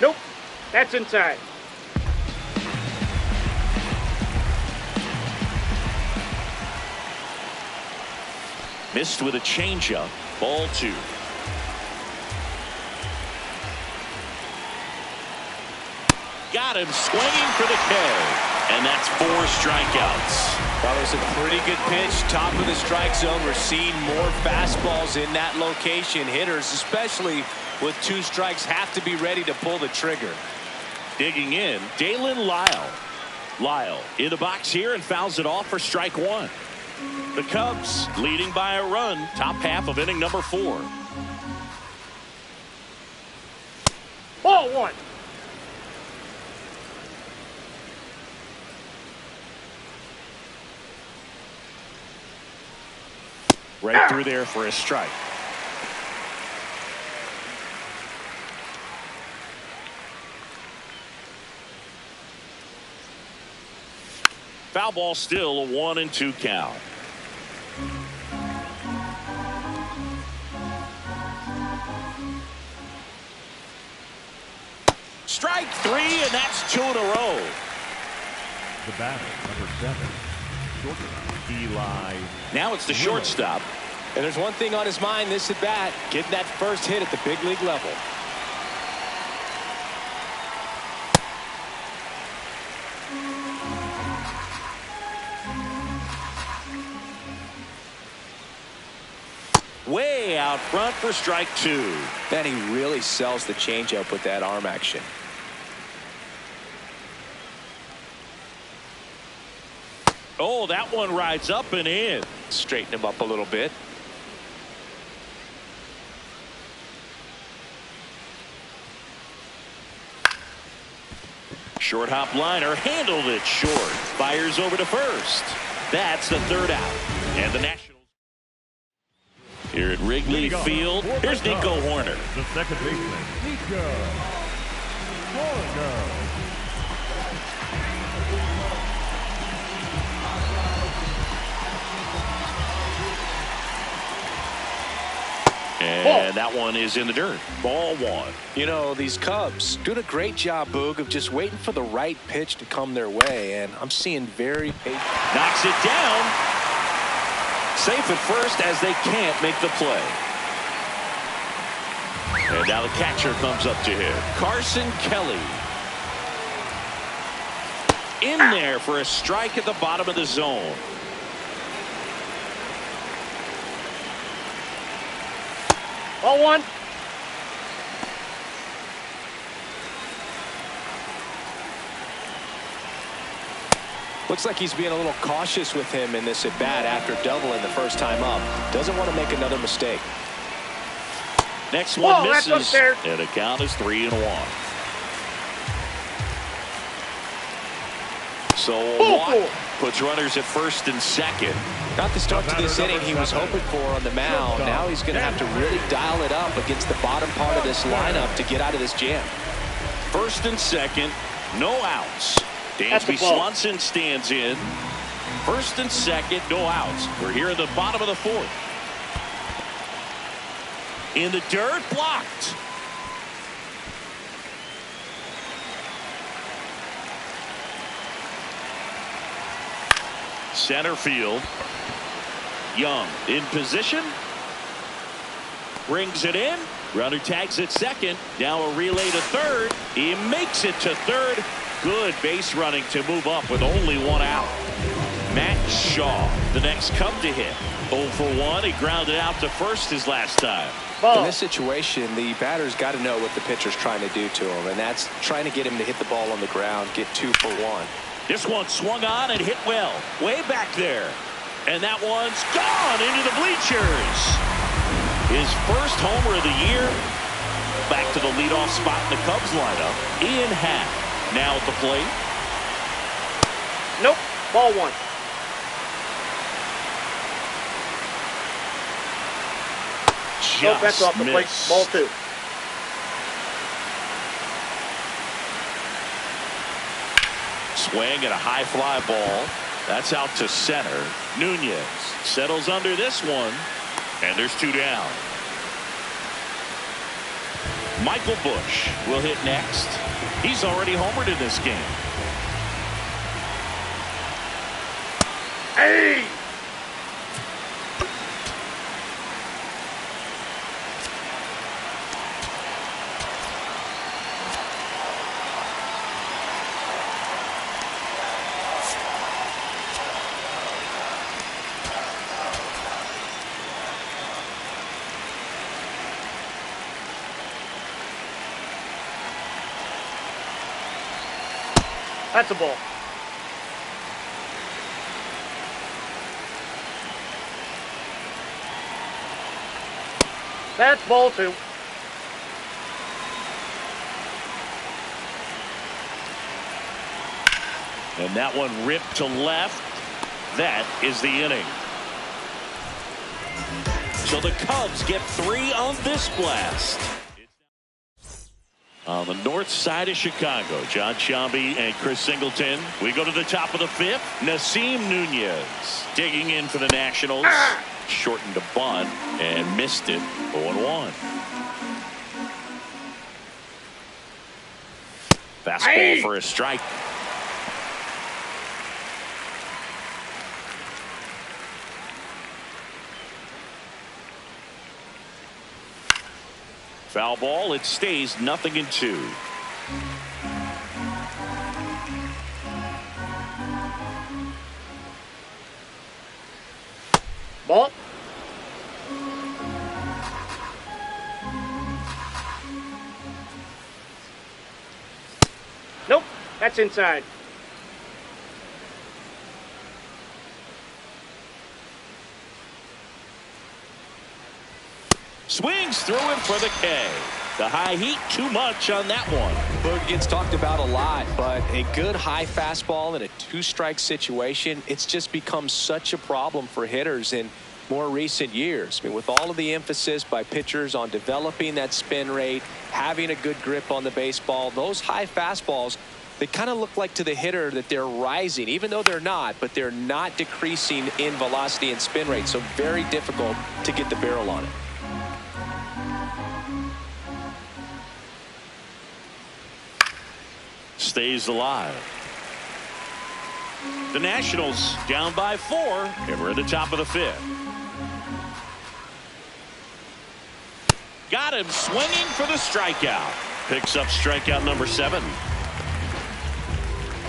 Nope. That's inside. Missed with a changeup. Ball 2. Got him swinging for the K. And that's 4 strikeouts. That was a pretty good pitch. Top of the strike zone. We're seeing more fastballs in that location. Hitters, especially with 2 strikes, have to be ready to pull the trigger. Digging in, Dalen Lyle. Lyle in the box here and fouls it off for strike 1. The Cubs leading by a run, top half of inning number 4. Ball 1. Right through there for a strike. Foul ball, still a 1-2 count. Strike 3, and that's 2 in a row. The batter, number 7, shortstop, Eli. Now it's the shortstop. And there's one thing on his mind this at bat, getting that first hit at the big league level. Way out front for strike 2. Man, he really sells the changeup with that arm action. Oh, that one rides up and in. Straighten him up a little bit. Short hop liner, handled it short. Fires over to first. That's the 3rd out. And the Nationals here at Wrigley Field. Here's Nico Horner. The second baseman, Nico Horner. And that one is in the dirt. Ball 1. You know, these Cubs doing a great job, Boog, of just waiting for the right pitch to come their way. And I'm seeing very patient. Knocks it down. Safe at first as they can't make the play. And now the catcher comes up to him. Carson Kelly. In there for a strike at the bottom of the zone. Ball 1. Looks like he's being a little cautious with him in this at bat after doubling the first time up. Doesn't want to make another mistake. Next one That's misses. upstairs. And the count is 3-1. So a walk puts runners at first and second. Not the start to this inning he was hoping for on the mound. Now he's going to have to really dial it up against the bottom part of this lineup to get out of this jam. First and second, no outs. Dansby Swanson stands in. First and second, no outs. We're here in the bottom of the 4th. In the dirt, blocked. Center field. Young in position. brings it in. Runner tags at second. Now a relay to third. He makes it to third. Good base running to move up with only one out. Matt Shaw, the next Cub to hit. 0 for 1. He grounded out to first his last time. In this situation, the batter's got to know what the pitcher's trying to do to him, and that's trying to get him to hit the ball on the ground, get 2 for 1. This one swung on and hit well. Way back there. And that one's gone into the bleachers. His first homer of the year. Back to the leadoff spot in the Cubs lineup. Ian Happ now at the plate. Nope. Ball 1. Nope, that's off the plate. Ball 2. Swing and a high fly ball. That's out to center. Nunez settles under this one. And there's 2 down. Michael Busch will hit next. He's already homered in this game. Hey! That's a ball. That's ball 2. And that one ripped to left. That is the inning. So the Cubs get 3 on this blast. On the north side of Chicago, John Sciambi and Chris Singleton. We go to the top of the 5th. Nasim Nunez digging in for the Nationals. Shortened a bunt and missed it. 0-1. Fastball for a strike. Foul ball. It stays 0-2. Ball. Nope. That's inside. Swings through him for the K. The high heat, too much on that one. Boog gets talked about a lot, but a good high fastball in a 2-strike situation, it's just become such a problem for hitters in more recent years. I mean, with all of the emphasis by pitchers on developing that spin rate, having a good grip on the baseball, those high fastballs, they kind of look like to the hitter that they're rising, even though they're not, but they're not decreasing in velocity and spin rate, so very difficult to get the barrel on it. Stays alive. The Nationals down by 4, and we're at the top of the 5th. Got him swinging for the strikeout. Picks up strikeout number 7.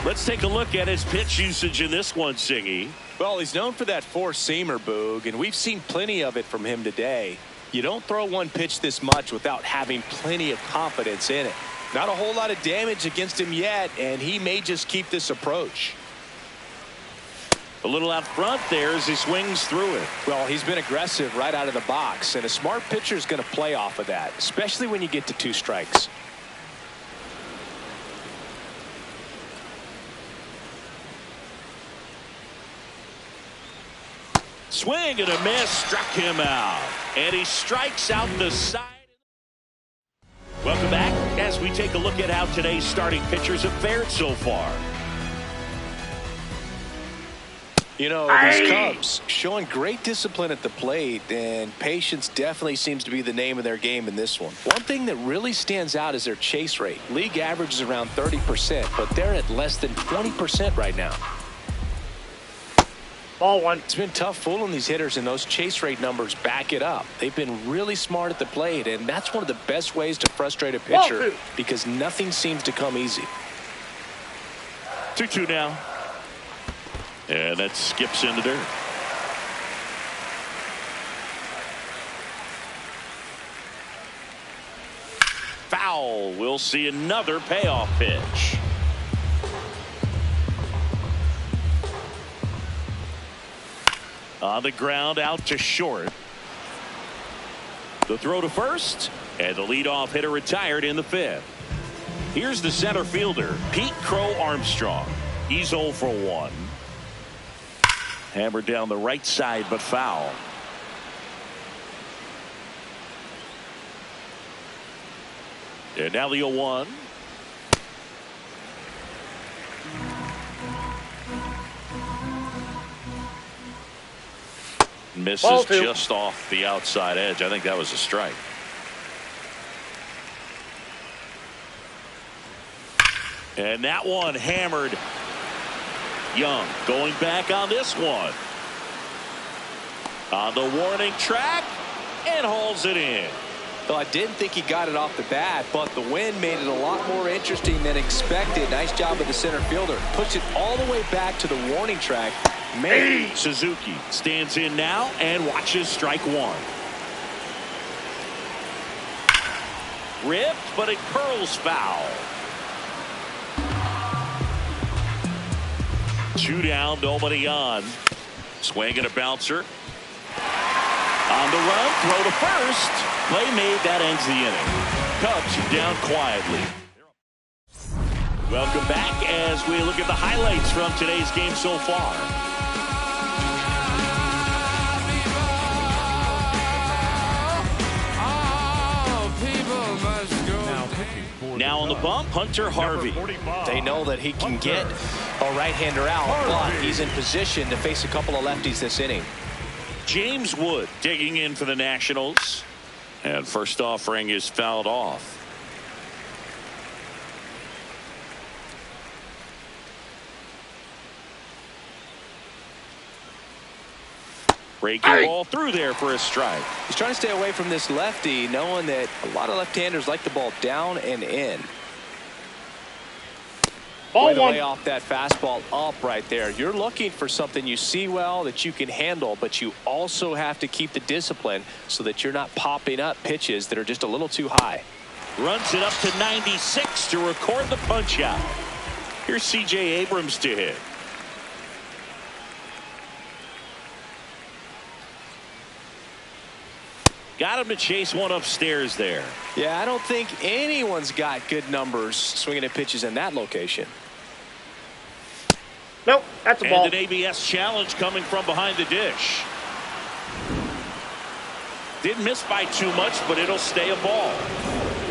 Let's take a look at his pitch usage in this one, Singy. Well, he's known for that 4-seamer, Boog, and we've seen plenty of it from him today. You don't throw one pitch this much without having plenty of confidence in it. Not a whole lot of damage against him yet, and he may just keep this approach. A little out front there as he swings through it. Well, he's been aggressive right out of the box, and a smart pitcher is going to play off of that, especially when you get to 2 strikes. Swing and a miss, struck him out. And he strikes out the side. Welcome back as we take a look at how today's starting pitchers have fared so far. You know, these Cubs showing great discipline at the plate, and patience definitely seems to be the name of their game in this one. One thing that really stands out is their chase rate. League average is around 30%, but they're at less than 20% right now. Ball one. It's been tough fooling these hitters, and those chase rate numbers back it up. They've been really smart at the plate, and that's one of the best ways to frustrate a pitcher because nothing seems to come easy. 2-2 now. And that skips into dirt. Foul. We'll see another payoff pitch. On the ground, out to short. The throw to first, and the leadoff hitter retired in the fifth. Here's the center fielder, Pete Crow Armstrong. He's 0 for 1. Hammered down the right side, but foul. And now the 0-1. Misses just off the outside edge. I think that was a strike. And that one hammered. Young going back on this one. On the warning track and hauls it in. Well, I didn't think he got it off the bat, but the wind made it a lot more interesting than expected. Nice job of the center fielder. Pushed it all the way back to the warning track. Man. Suzuki stands in now and watches strike one. Ripped, but it curls foul. 2 down, nobody on. Swing and a bouncer. On the run, throw to first. Play made, that ends the inning. Cubs down quietly. Welcome back as we look at the highlights from today's game so far. Now on the bump, Hunter Harvey. They know that he can get a right-hander out, but he's in position to face a couple of lefties this inning. James Wood digging in for the Nationals. And first offering is fouled off. Breaking ball through there for a strike. He's trying to stay away from this lefty, knowing that a lot of left-handers like the ball down and in. Way to lay off that fastball up right there. You're looking for something you see well that you can handle, but you also have to keep the discipline so that you're not popping up pitches that are just a little too high. Runs it up to 96 to record the punch out. Here's C.J. Abrams to hit. Got him to chase one upstairs there. Yeah, I don't think anyone's got good numbers swinging at pitches in that location. Nope, that's a ball. And an ABS challenge coming from behind the dish. Didn't miss by too much, but it'll stay a ball.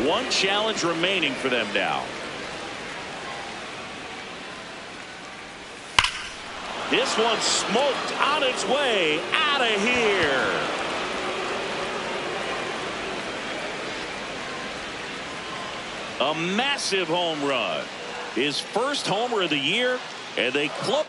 One challenge remaining for them now. This one smoked on its way out of here. A massive home run. His first homer of the year, and they clip.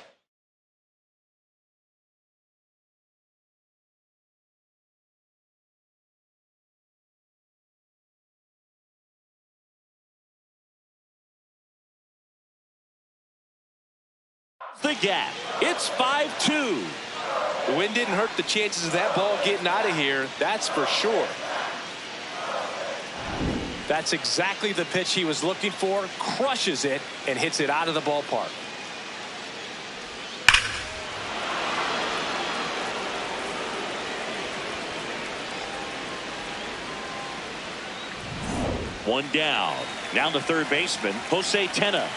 The gap. It's 5-2. The wind didn't hurt the chances of that ball getting out of here, that's for sure. That's exactly the pitch he was looking for. Crushes it and hits it out of the ballpark. One down. Now the third baseman, Jose Tena.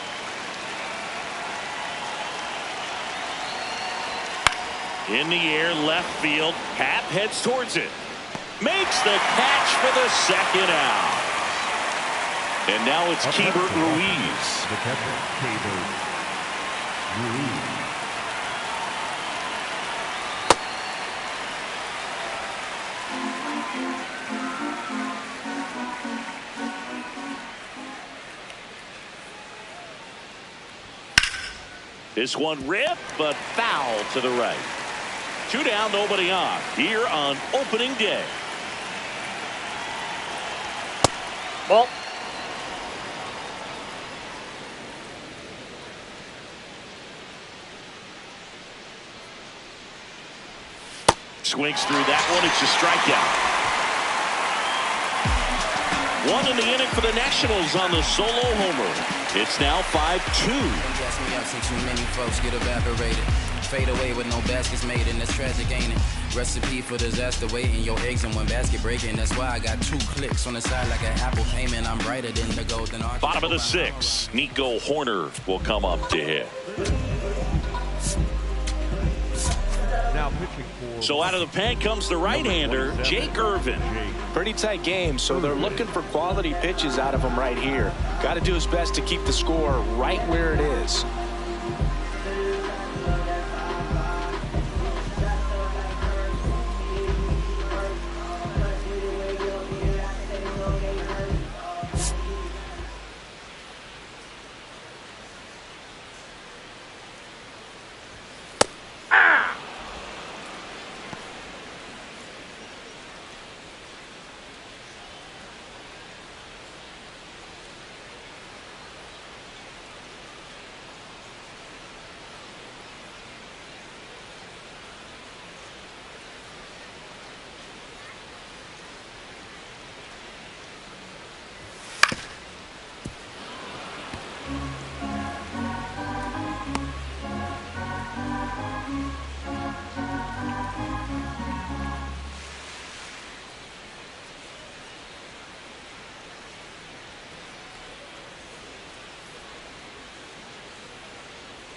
In the air, left field. Happ heads towards it. Makes the catch for the second out. And now it's Keibert Ruiz. The catcher, Keibert Ruiz. This one ripped, but foul to the right. 2 down, nobody on here on opening day. Ball. Swings through that one. It's a strikeout. 1 in the inning for the Nationals on the solo homer. It's now 5-2. Too many folks get evaporated. Fade away with no baskets made, and that's tragic, ain't it? Recipe for disaster, waiting your eggs in one basket breaking. That's why I got 2 clicks on the side like an Apple payment. I'm brighter than the golden arch. Bottom of the 6th, Nico Horner will come up to hit. Now pitching for. So out of the pen comes the right-hander, Jake Irvin. Pretty tight game, so they're looking for quality pitches out of him right here. Got to do his best to keep the score right where it is.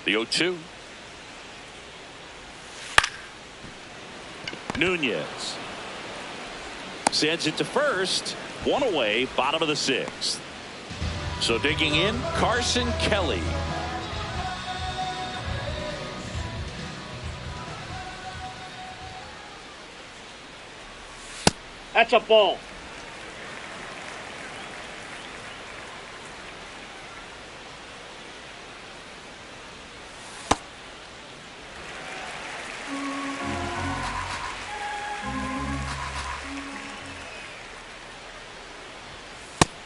The 0-2. Nunez sends it to first. 1 away, bottom of the 6th. So digging in, Carson Kelly. That's a ball.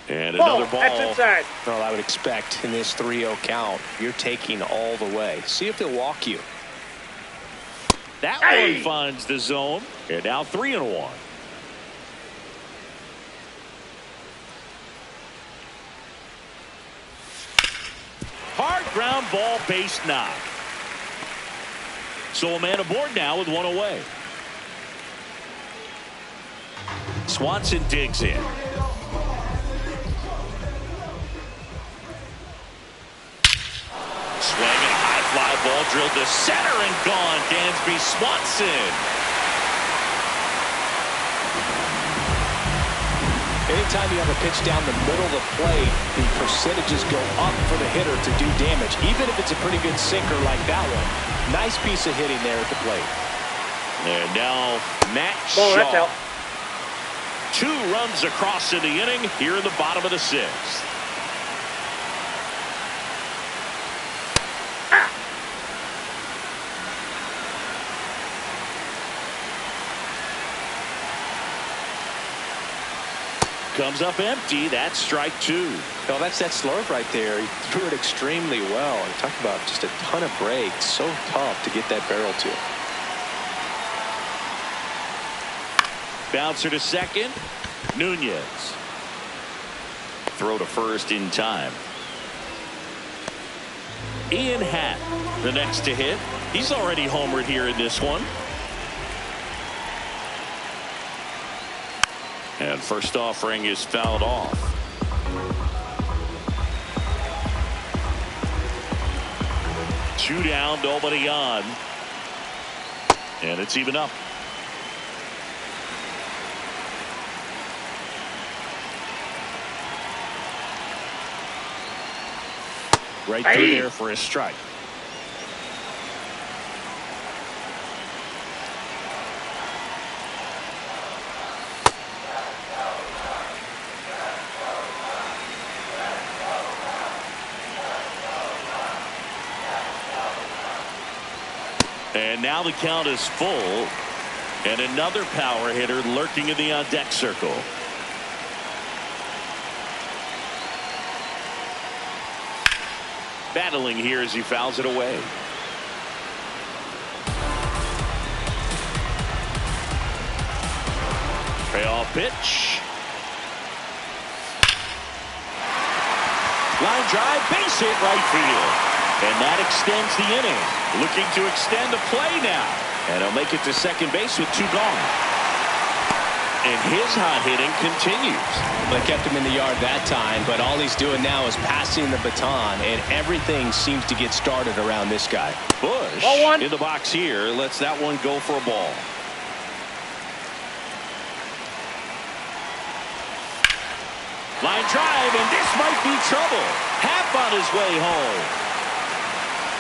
And another ball. That's inside. Well, I would expect in this 3-0 count, you're taking all the way. See if they'll walk you. That one finds the zone. And now 3-1. Hard ground ball, base knock. So a man aboard now with 1 away. Swanson digs in. Swing and a high fly ball drilled to center and gone. Dansby Swanson. Anytime you have a pitch down the middle of the plate, the percentages go up for the hitter to do damage, even if it's a pretty good sinker like that one. Nice piece of hitting there at the plate. And now Matt Ball, that's Shaw. out. 2 runs across in the inning here in the bottom of the 6th. Comes up empty. That's strike 2. No, that's that slurve right there. He threw it extremely well. And talk about just a ton of breaks. So tough to get that barrel to. Bouncer to second. Nunez. Throw to first in time. Ian Happ, the next to hit. He's already homered here in this one. And first offering is fouled off. Two down, nobody on. And it's even up. Right through there for a strike. And now the count is full. And another power hitter lurking in the on-deck circle. Battling here as he fouls it away. Payoff pitch. Line drive, base hit right field. And that extends the inning. Looking to extend the play now. And he'll make it to second base with 2 gone. And his hot hitting continues. They kept him in the yard that time, but all he's doing now is passing the baton, and everything seems to get started around this guy. Bush in the box here lets that one go for a ball. Line drive, and this might be trouble. Half on his way home.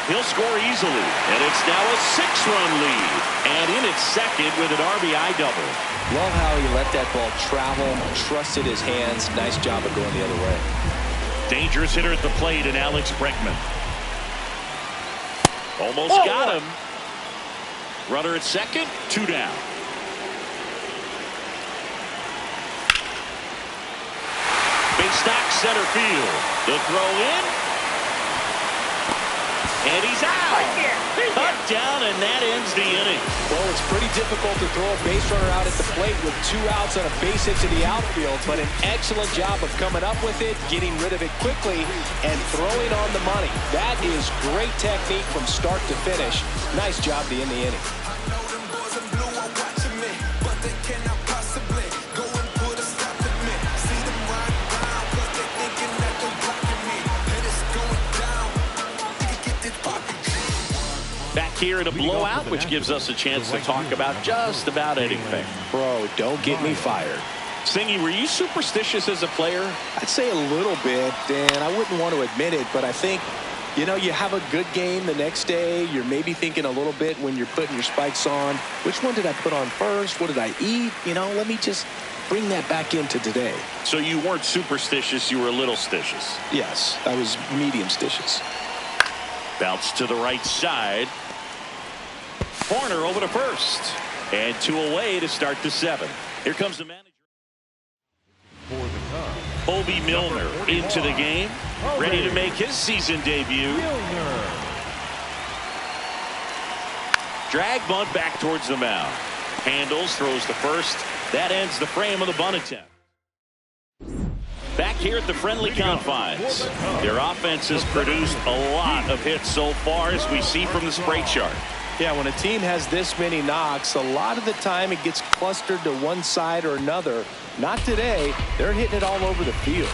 He'll score easily, and it's now a 6-run lead. And in its second with an RBI double. Love how he let that ball travel, trusted his hands. Nice job of going the other way. Dangerous hitter at the plate, and Alex Bregman. Almost got him. Runner at second, 2 down. Base knock center field. The throw in. And he's out. Cut down, and that ends the inning. Well, it's pretty difficult to throw a base runner out at the plate with 2 outs on a base hit to the outfield, but an excellent job of coming up with it, getting rid of it quickly, and throwing on the money. That is great technique from start to finish. Nice job to end the inning. Back here in a blowout, which gives us a chance to talk about just about anything. Bro, don't get me fired. Singy, were you superstitious as a player? I'd say a little bit, and I wouldn't want to admit it, but I think, you know, you have a good game the next day. You're maybe thinking a little bit when you're putting your spikes on. Which one did I put on first? What did I eat? You know, let me just bring that back into today. So you weren't superstitious, you were a little stitious. Yes, I was medium stitious. Bounce to the right side. Corner over to first. And 2 away to start the 7th. Here comes the manager. For the Cubs, Obi Milner into the game. Ready to make his season debut. Drag bunt back towards the mound. Handles, throws to first. That ends the frame of the bunt attempt. Back here at the friendly confines. Their offense has produced a lot of hits so far, as we see from the spray chart. Yeah, when a team has this many knocks, a lot of the time it gets clustered to one side or another. Not today. They're hitting it all over the field.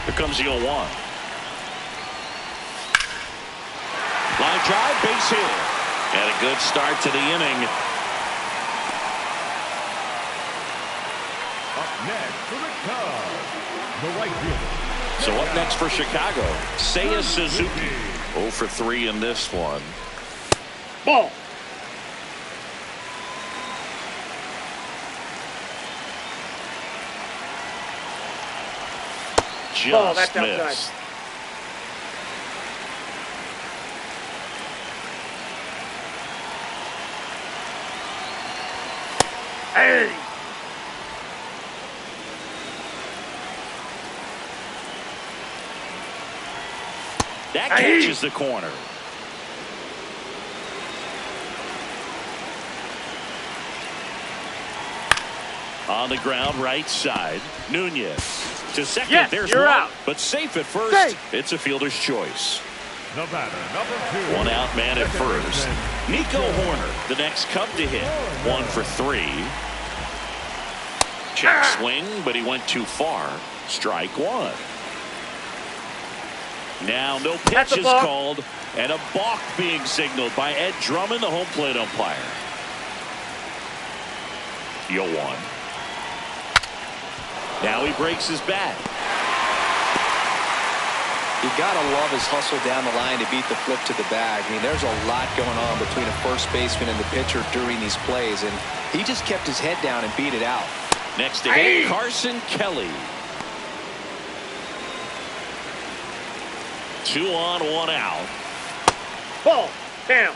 Here comes the 0-1. Line drive, base hit. And a good start to the inning. up next for the Cubs, the right fielder. So up next for Chicago, Seiya Suzuki. 0 for 3 in this one. Ball. Just missed. Outside. Hey! That catches the corner. On the ground, right side. Nunez to second. Yes, there's you're one, out. but safe at first. Safe. It's a fielder's choice. The batter, number 2. One out man at first. Nico Horner, the next Cub to hit. 1 for 3. Check swing, but he went too far. Strike 1. Now no pitch is called, and a balk being signaled by Ed Drummond, the home plate umpire. 0-1. Now he breaks his bat. You gotta love his hustle down the line to beat the flip to the bag. I mean, there's a lot going on between a first baseman and the pitcher during these plays, and he just kept his head down and beat it out. Next to hit, Carson Kelly. 2 on, 1 out. Ball. Down.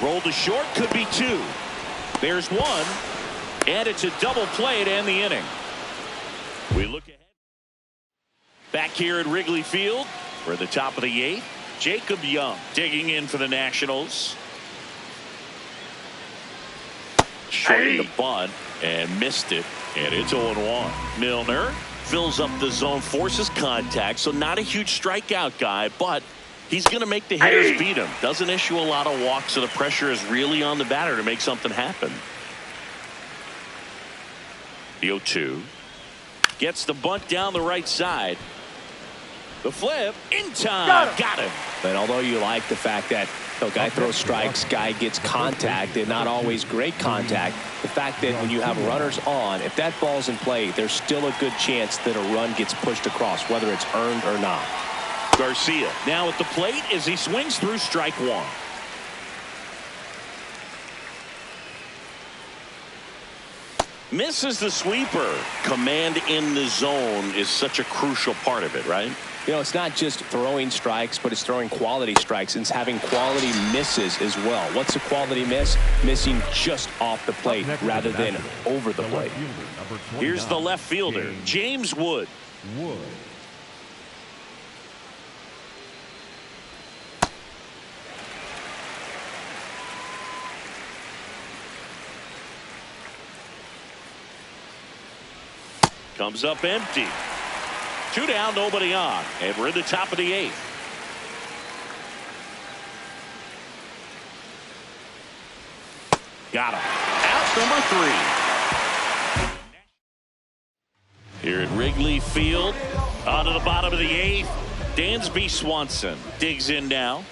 Rolled to short, could be two. There's one, and it's a double play to end the inning. We look ahead. Back here at Wrigley Field, we're at the top of the 8th. Jacob Young digging in for the Nationals. Shorting the bunt and missed it, and it's 0-1. Milner fills up the zone, forces contact, so not a huge strikeout guy, but he's going to make the hitters beat him. Doesn't issue a lot of walks, so the pressure is really on the batter to make something happen. The 0-2 gets the bunt down the right side. The flip in time. Got him. And although you like the fact that the guy throws strikes, guy gets contact, and not always great contact, the fact that when you have runners on, if that ball's in play, there's still a good chance that a run gets pushed across, whether it's earned or not. Garcia now at the plate as he swings through strike one. Misses the sweeper. Command in the zone is such a crucial part of it, right? You know, it's not just throwing strikes, but it's throwing quality strikes and it's having quality misses as well. What's a quality miss? Missing just off the plate rather than over the plate. Here's the left fielder, James Wood. Comes up empty. 2 down, nobody on, and we're in the top of the 8th. Got him. Out number 3. Here at Wrigley Field, on to the bottom of the 8th. Dansby Swanson digs in now.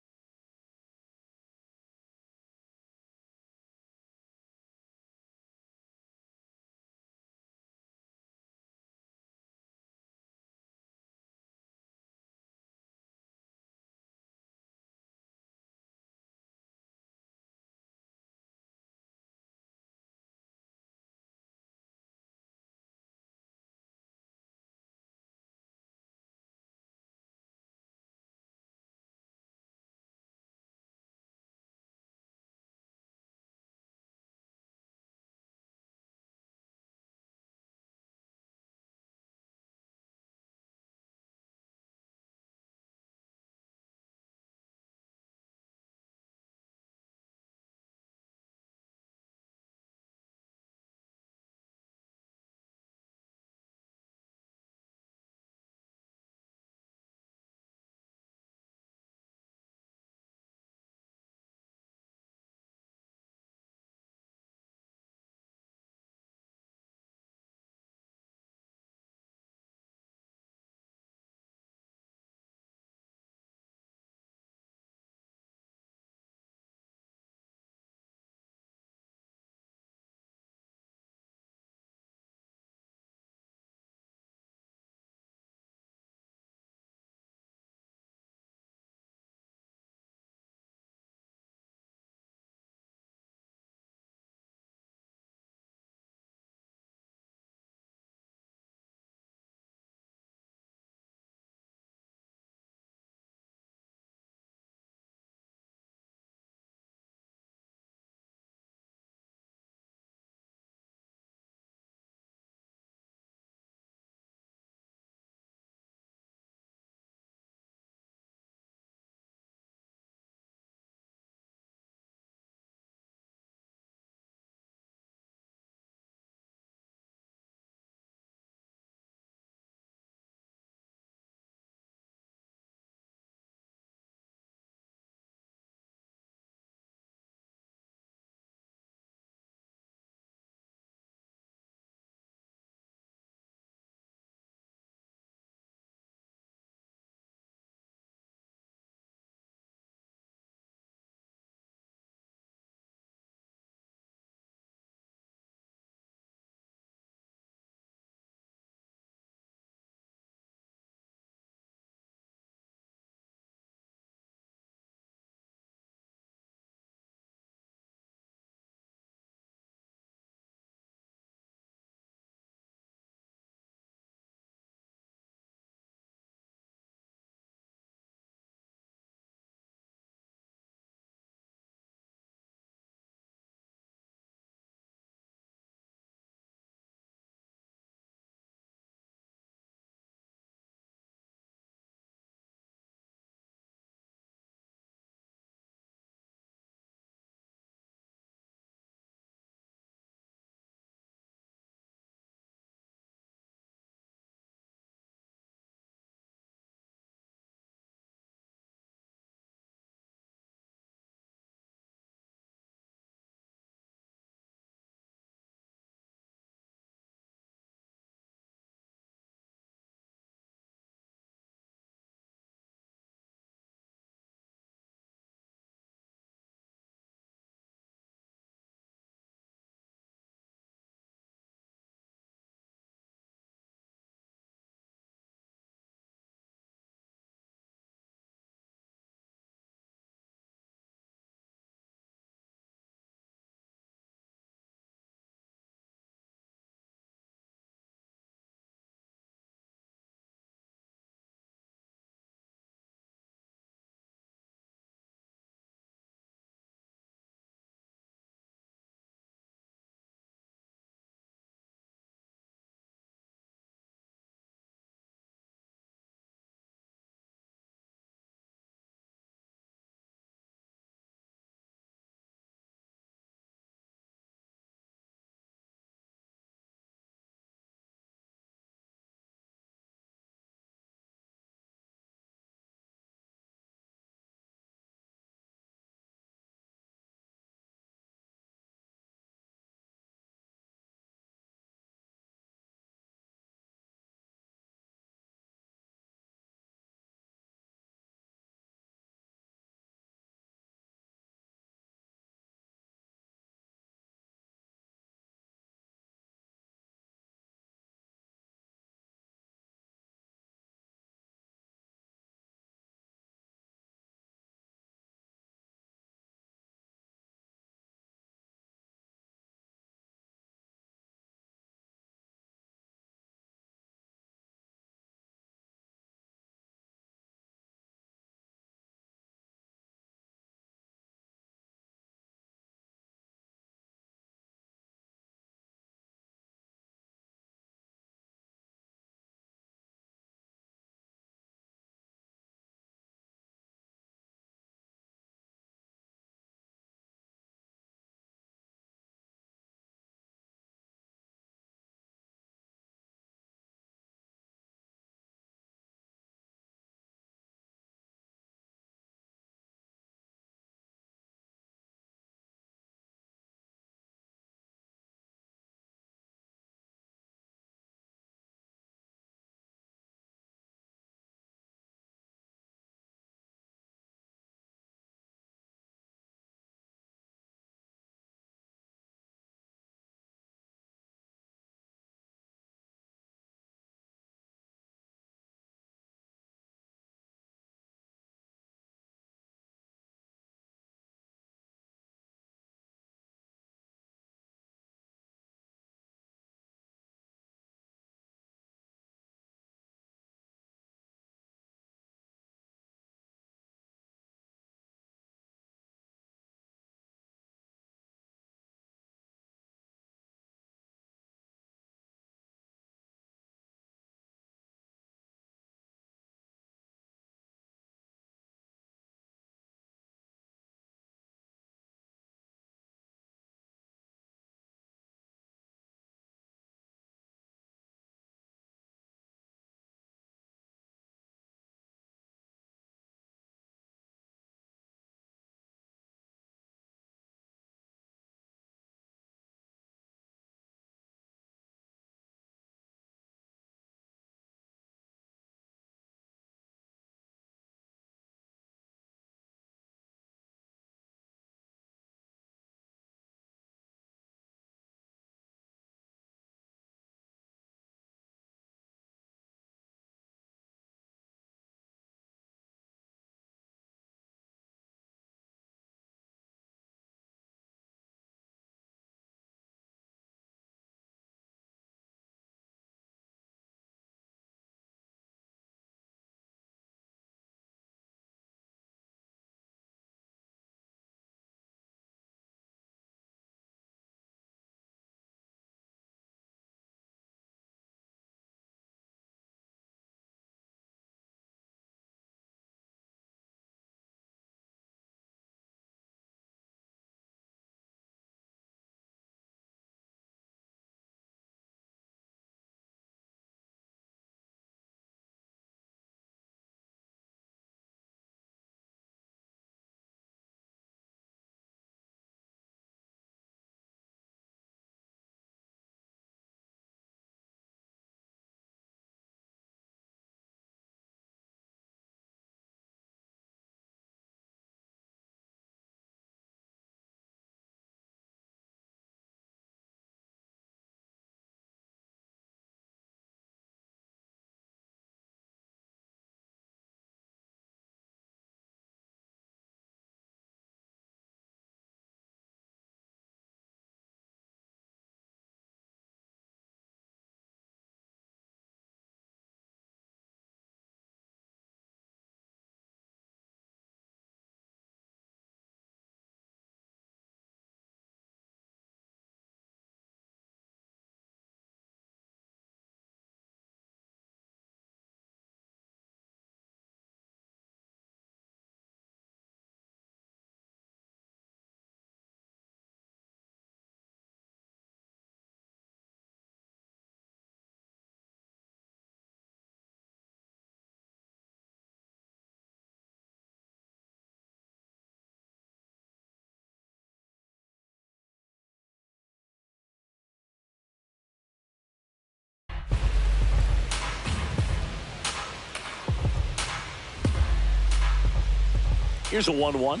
Here's a 1-1.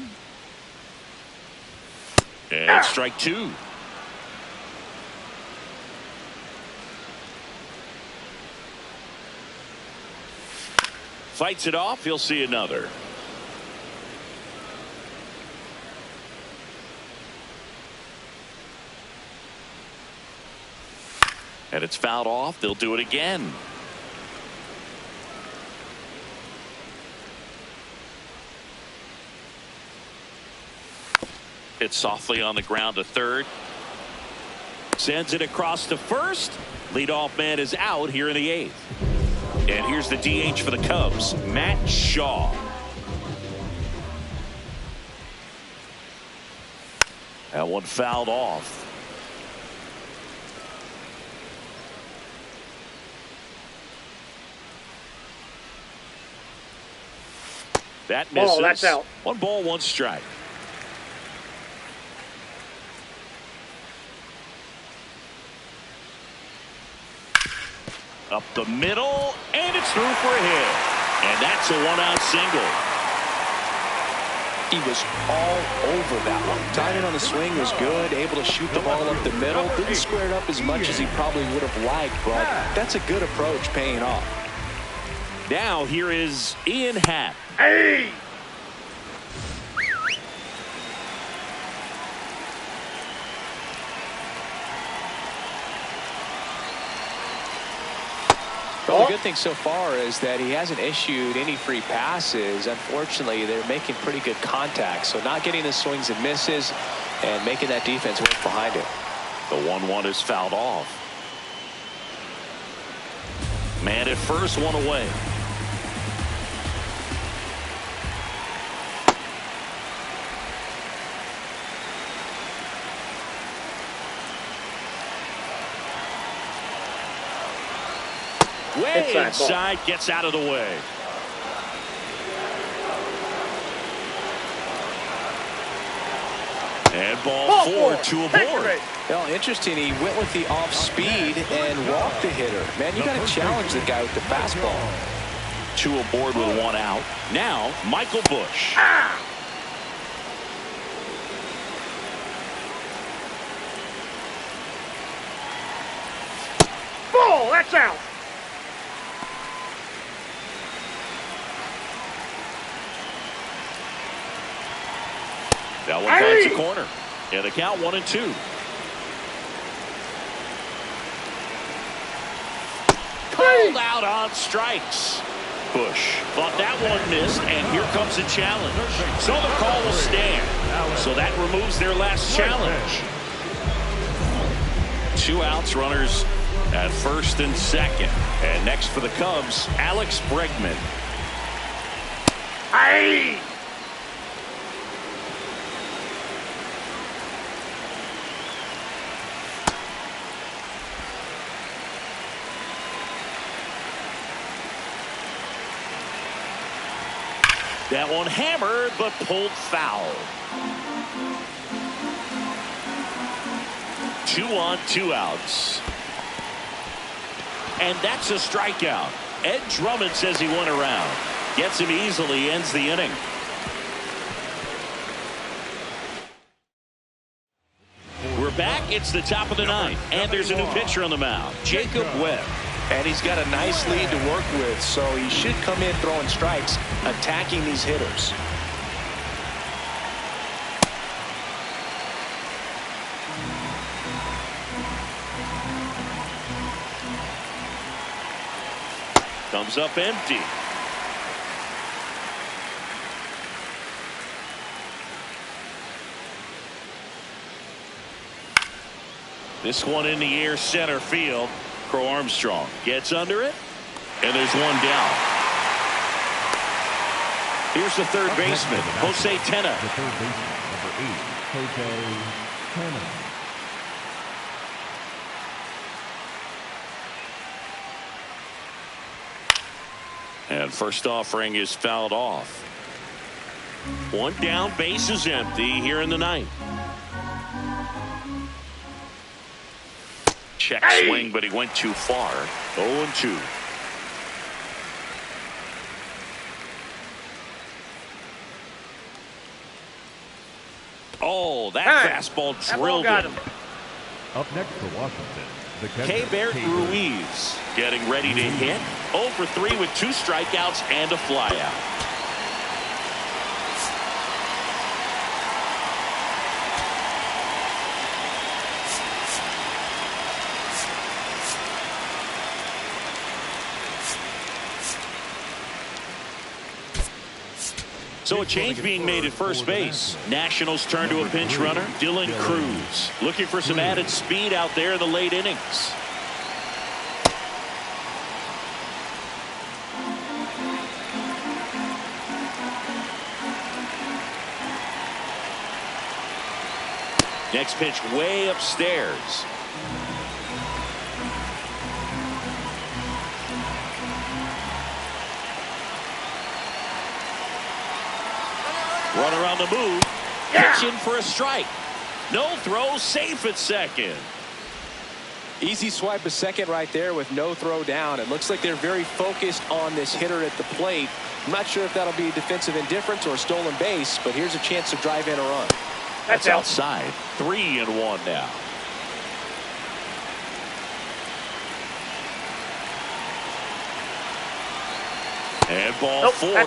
And strike two. Fights it off. He'll see another. And it's fouled off. They'll do it again. Hit softly on the ground to third. Sends it across to first. Leadoff man is out here in the eighth. And here's the DH for the Cubs, Matt Shaw. That one fouled off. That misses. Oh, that's out. 1 ball, 1 strike. Up the middle, and it's through for a hit. And that's a 1-out single. He was all over that one. Timing on the swing was good, able to shoot the ball up the middle. Didn't square it up as much as he probably would have liked, but that's a good approach paying off. Now here is Ian Happ. Hey! Well, the good thing so far is that he hasn't issued any free passes. Unfortunately, they're making pretty good contact. So not getting the swings and misses and making that defense work behind it. The 1-1 is fouled off. Man at first, one away. Way inside, gets out of the way. And ball 4, 2 aboard. Well, interesting. He went with the off speed and walked the hitter. Man, you got to challenge the guy with the fastball. 2 aboard with 1 out. Now, Michael Busch. Ball, that's out. That one finds the corner. Yeah, the count 1-2. Called out on strikes. Busch thought that one missed, and here comes a challenge. So the call will stand. So that removes their last challenge. 2 outs, runners at first and second. And next for the Cubs, Alex Bregman. Hey! That one hammered, but pulled foul. 2 on, 2 outs. And that's a strikeout. Ed Drummond says he went around. Gets him easily, ends the inning. We're back. It's the top of the 9th. And there's a new pitcher on the mound, Jacob Webb. And he's got a nice lead to work with, so he should come in throwing strikes, attacking these hitters. Comes up empty. This one in the air, center field. Crow Armstrong gets under it, and there's one down. Here's the third baseman, Jose Tena. The third baseman, number 8, Jose Tena. And first offering is fouled off. 1 down, base is empty here in the 9th. Check swing, but he went too far. 0-2. Oh, that Hey, fastball that ball drilled got him. him. Up next for Washington, the Keibert Ruiz getting ready to hit. 0 for 3 with 2 strikeouts and a flyout. So a change being made at first base. Nationals turn to a pinch runner, Dylan Cruz. Looking for some added speed out there in the late innings. Next pitch way upstairs. Runner on the move. Pitching for a strike. No throw, safe at second. Easy swipe of second right there with no throw down. It looks like they're very focused on this hitter at the plate. I'm not sure if that'll be defensive indifference or a stolen base, but here's a chance to drive in a run. That's outside. 3-1 now. And ball 4.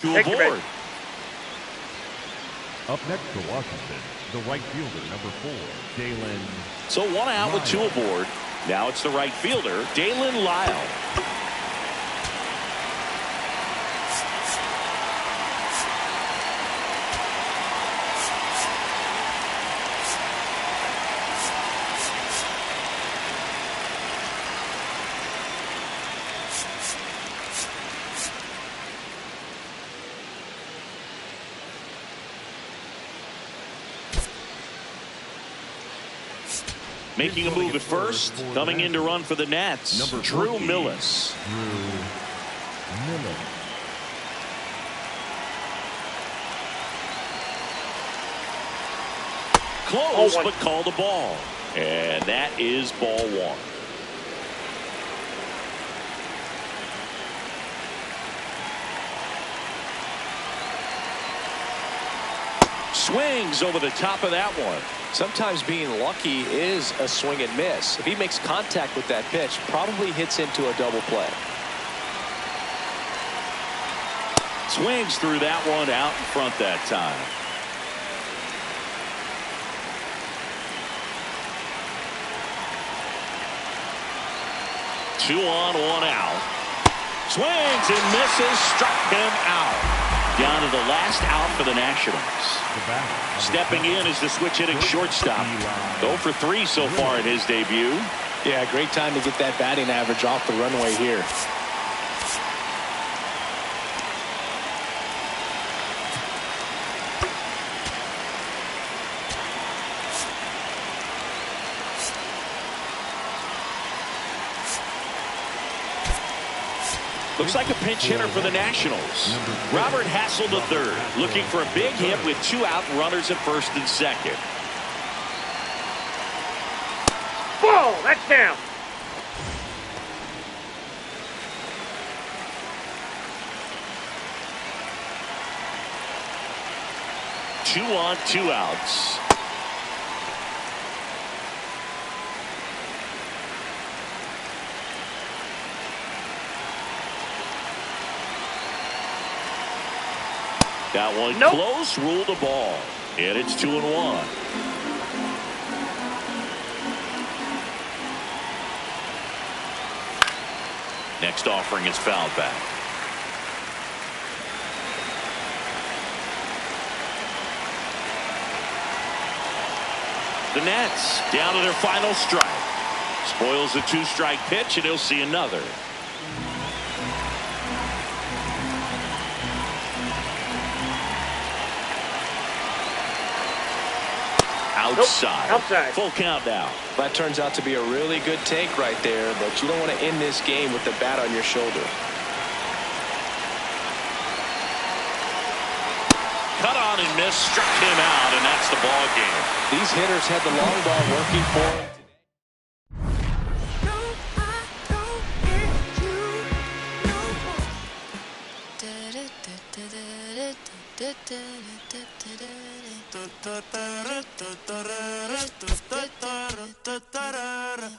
to aboard. Up next for Washington, the right fielder, number 4, Dalen. So 1 out with 2 aboard. Now it's the right fielder, Dalen Lyle. Making a move at first, coming in to run for the Nats, Drew Millis. Close, but called a ball. And that is ball 1. Swings over the top of that one. Sometimes being lucky is a swing and miss. If he makes contact with that pitch, probably hits into a double play. Swings through that one out in front that time. Two on, 1 out. Swings and misses, struck him out. Down to the last out for the Nationals. Stepping in is the switch hitting shortstop. 0 for 3 so far in his debut. Yeah, great time to get that batting average off the runway here. Looks like a pinch hitter for the Nationals. Robert Hassel III looking for a big hit with 2 out, runners at first and second. Ball, that's down. Two on, 2 outs. That one close, ruled a ball. And it's 2-1. Next offering is fouled back. The Nats down to their final strike. Spoils the 2-strike pitch, and he'll see another. Outside. Outside. Full count now. That turns out to be a really good take right there, but you don't want to end this game with the bat on your shoulder. Cut on and miss, struck him out, and that's the ball game. These hitters had the long ball working for them.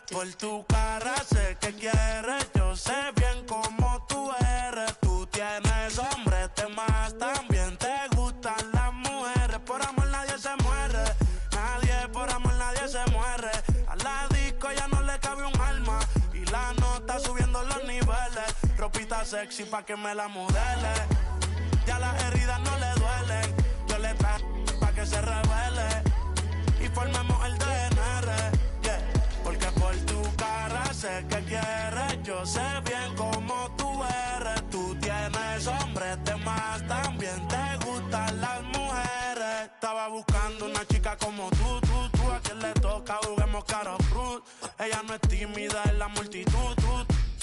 Por tu cara sé que quieres, yo sé bien cómo tú eres. Tú tienes hombres, temas, también te gustan las mujeres. Por amor nadie se muere, nadie por amor nadie se muere. A la disco ya no le cabe un alma y la nota subiendo los niveles. Ropita sexy pa' que me la modele. Ya las heridas no le duelen, yo le traje pa' que se revele y formemos el DNR, yeah. Porque por tu cara sé que quieres, yo sé bien cómo tú eres. Tú tienes hombres de más, también te gustan las mujeres. Estaba buscando una chica como tú, a quien le toca juguemos caro cruz. Ella no es tímida en la multitud,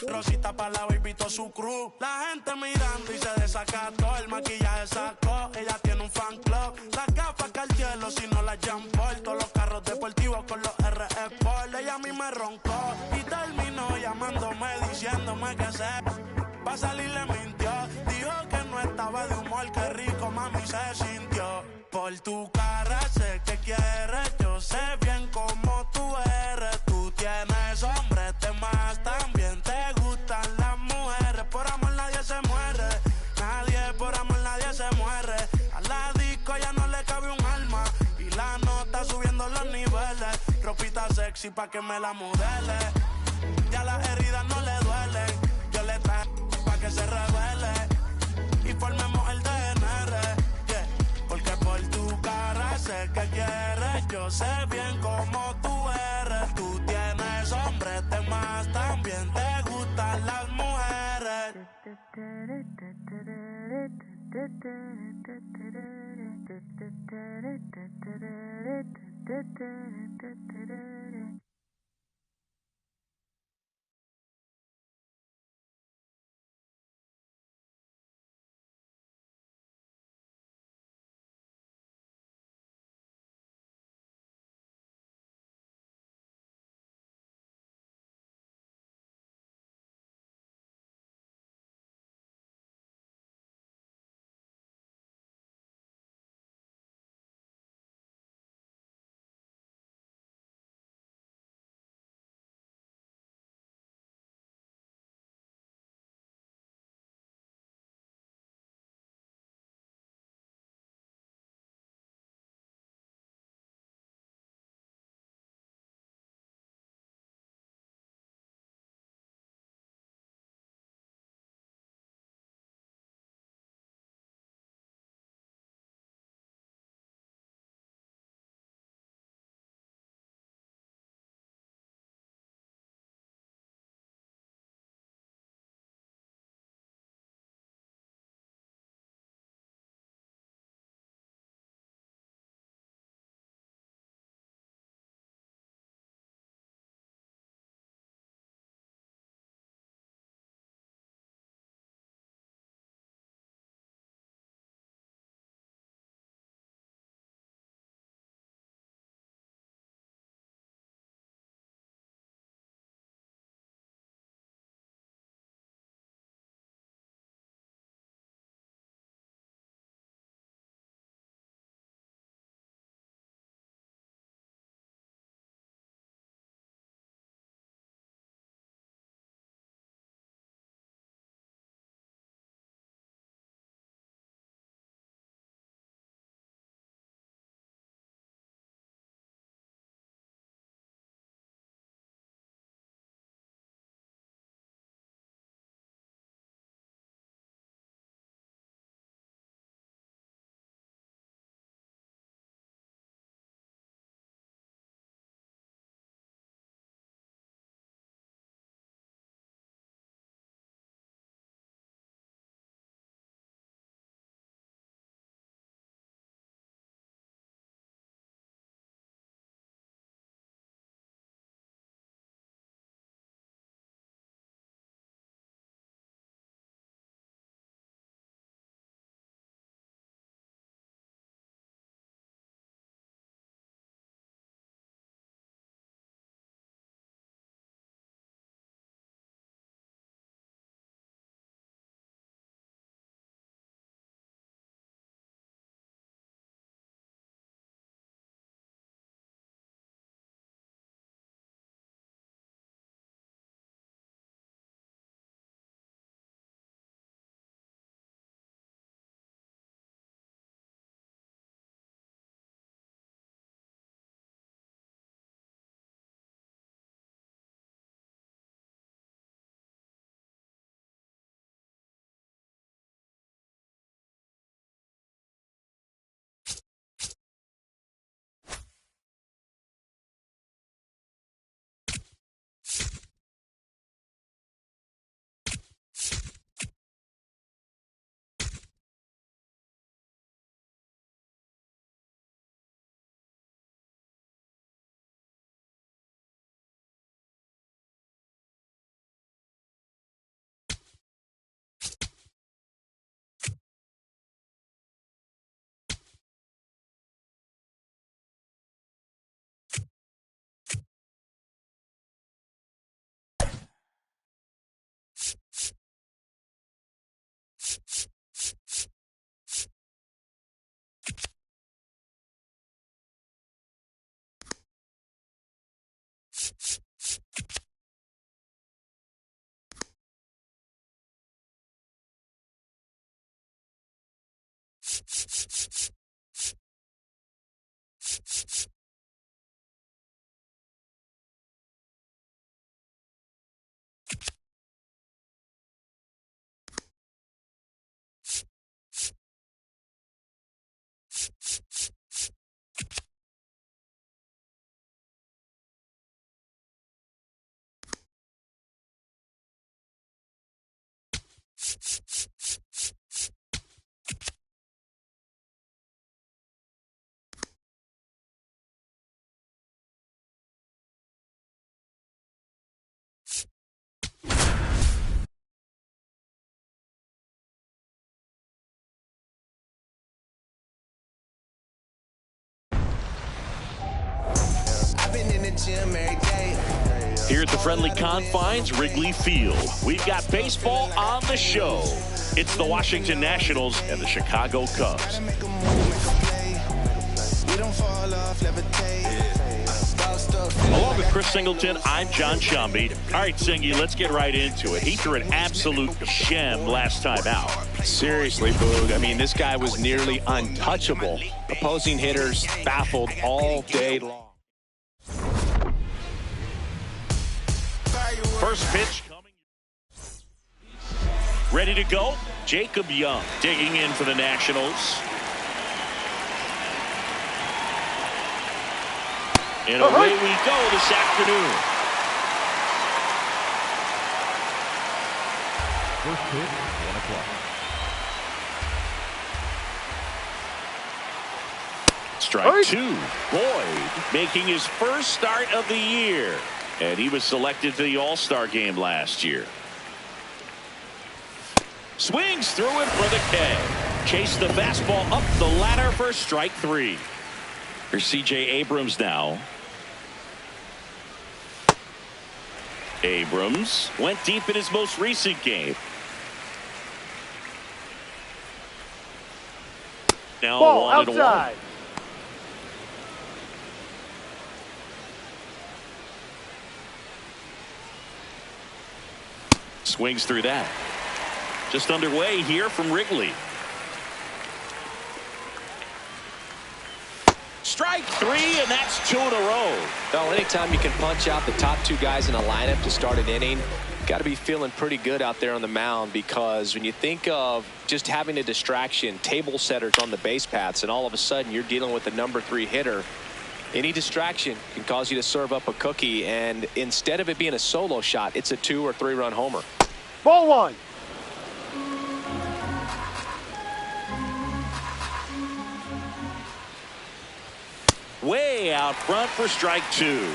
Rosita pa' la baby todo su crew. La gente mirando y se desacató. El maquillaje sacó, ella tiene un fan club. Las gafas Cartier, si no las Jean Paul. Todos los carros deportivos con los RE Sport. Ella a mí me roncó y terminó llamándome, diciéndome que pa' salir le mintió. Dijo que no estaba de humor, que rico mami se sintió. Por tu cara sé que quieres, yo sé bien cómo tú eres. Tú tienes hombres de más, también te gustan las mujeres. Por amor nadie se muere, nadie por amor nadie ropita sexy pa' que me la modele. Ya las heridas no le duelen. Yo le traje pa' que se revele y formemos el DNR, yeah. Porque por tu cara sé que quieres. Yo sé bien cómo tú eres. Tú tienes hombres de más, también te gustan las mujeres. the gym every day. Here at the friendly confines, Wrigley Field, we've got baseball on the show. It's the Washington Nationals and the Chicago Cubs. Along with Chris Singleton, I'm John Shambi. All right, Singy, let's get right into it. He threw an absolute gem last time out. Seriously, Boog. I mean, this guy was nearly untouchable. Opposing hitters baffled all day long. First pitch coming. Ready to go? Jacob Young digging in for the Nationals. And away we go this afternoon. First pitch, 1 o'clock. Strike two. Boyd making his first start of the year. And he was selected to the All-Star game last year. Swings through it for the K. Chase the fastball up the ladder for strike three. Here's C.J. Abrams now. Abrams went deep in his most recent game. Now Ball 1-1. outside. Swings through that. Just underway here from Wrigley. Strike three, and that's 2 in a row. Well, anytime you can punch out the top two guys in a lineup to start an inning, got to be feeling pretty good out there on the mound, because when you think of just having a distraction, table setters on the base paths, and all of a sudden you're dealing with the number 3 hitter, any distraction can cause you to serve up a cookie, and instead of it being a solo shot, it's a 2 or 3 run homer. Ball one. Way out front for strike two.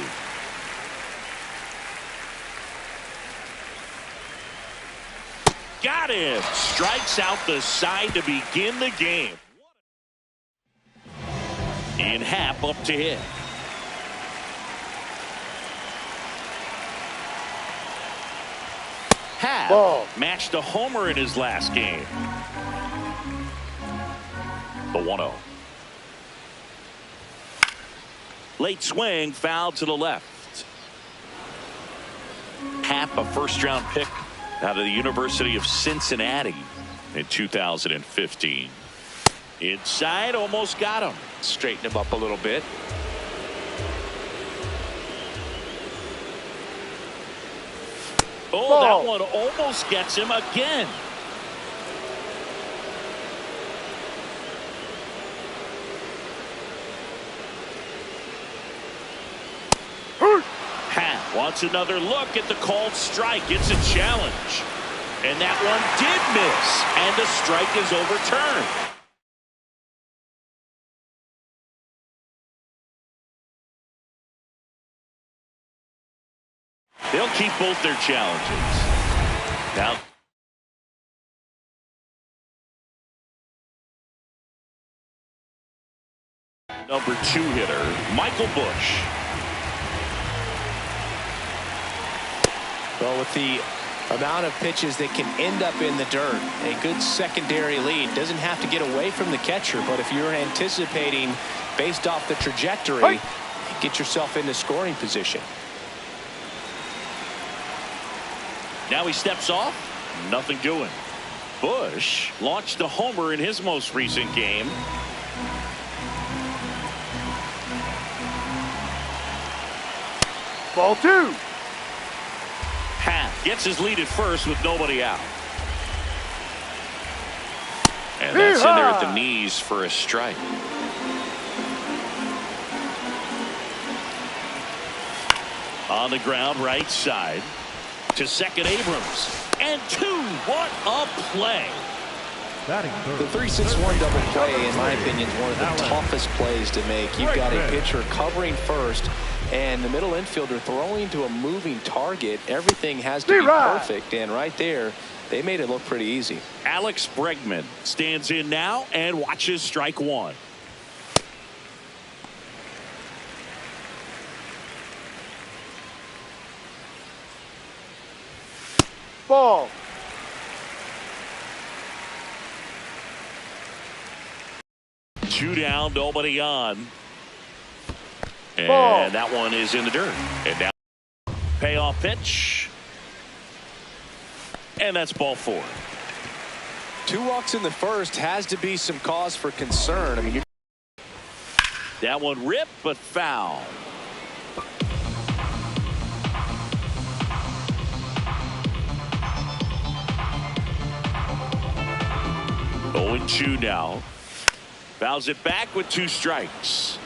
Got him. Strikes out the side to begin the game. And Happ up to hit. Happ matched a homer in his last game. The 1-0. Late swing, foul to the left. Happ, a first-round pick out of the University of Cincinnati in 2015. Inside, almost got him. Straighten him up a little bit. Oh, that one almost gets him again. Happ wants another look at the called strike. It's a challenge. And that one did miss. And the strike is overturned. They'll keep both their challenges. Now, number 2 hitter, Michael Busch. Well, with the amount of pitches that can end up in the dirt, a good secondary lead. Doesn't have to get away from the catcher, but if you're anticipating based off the trajectory, get yourself into scoring position. Now he steps off. Nothing doing. Busch launched a homer in his most recent game. Ball 2. Happ gets his lead at first with nobody out. And that's in there at the knees for a strike. On the ground, right side. To second, Abrams. And 2. What a play. The 3-6-1 double play, in my opinion, is one of the toughest plays to make. You've got a pitcher covering first, and the middle infielder throwing to a moving target. Everything has to be perfect, and right there, they made it look pretty easy. Alex Bregman stands in now and watches strike 1. Ball. Two down, nobody on. And Ball. that one is in the dirt. And now payoff pitch. And that's ball 4. 2 walks in the first has to be some cause for concern. I mean, that one ripped, but foul. Oh, 0-2 now. Fouls it back with 2 strikes.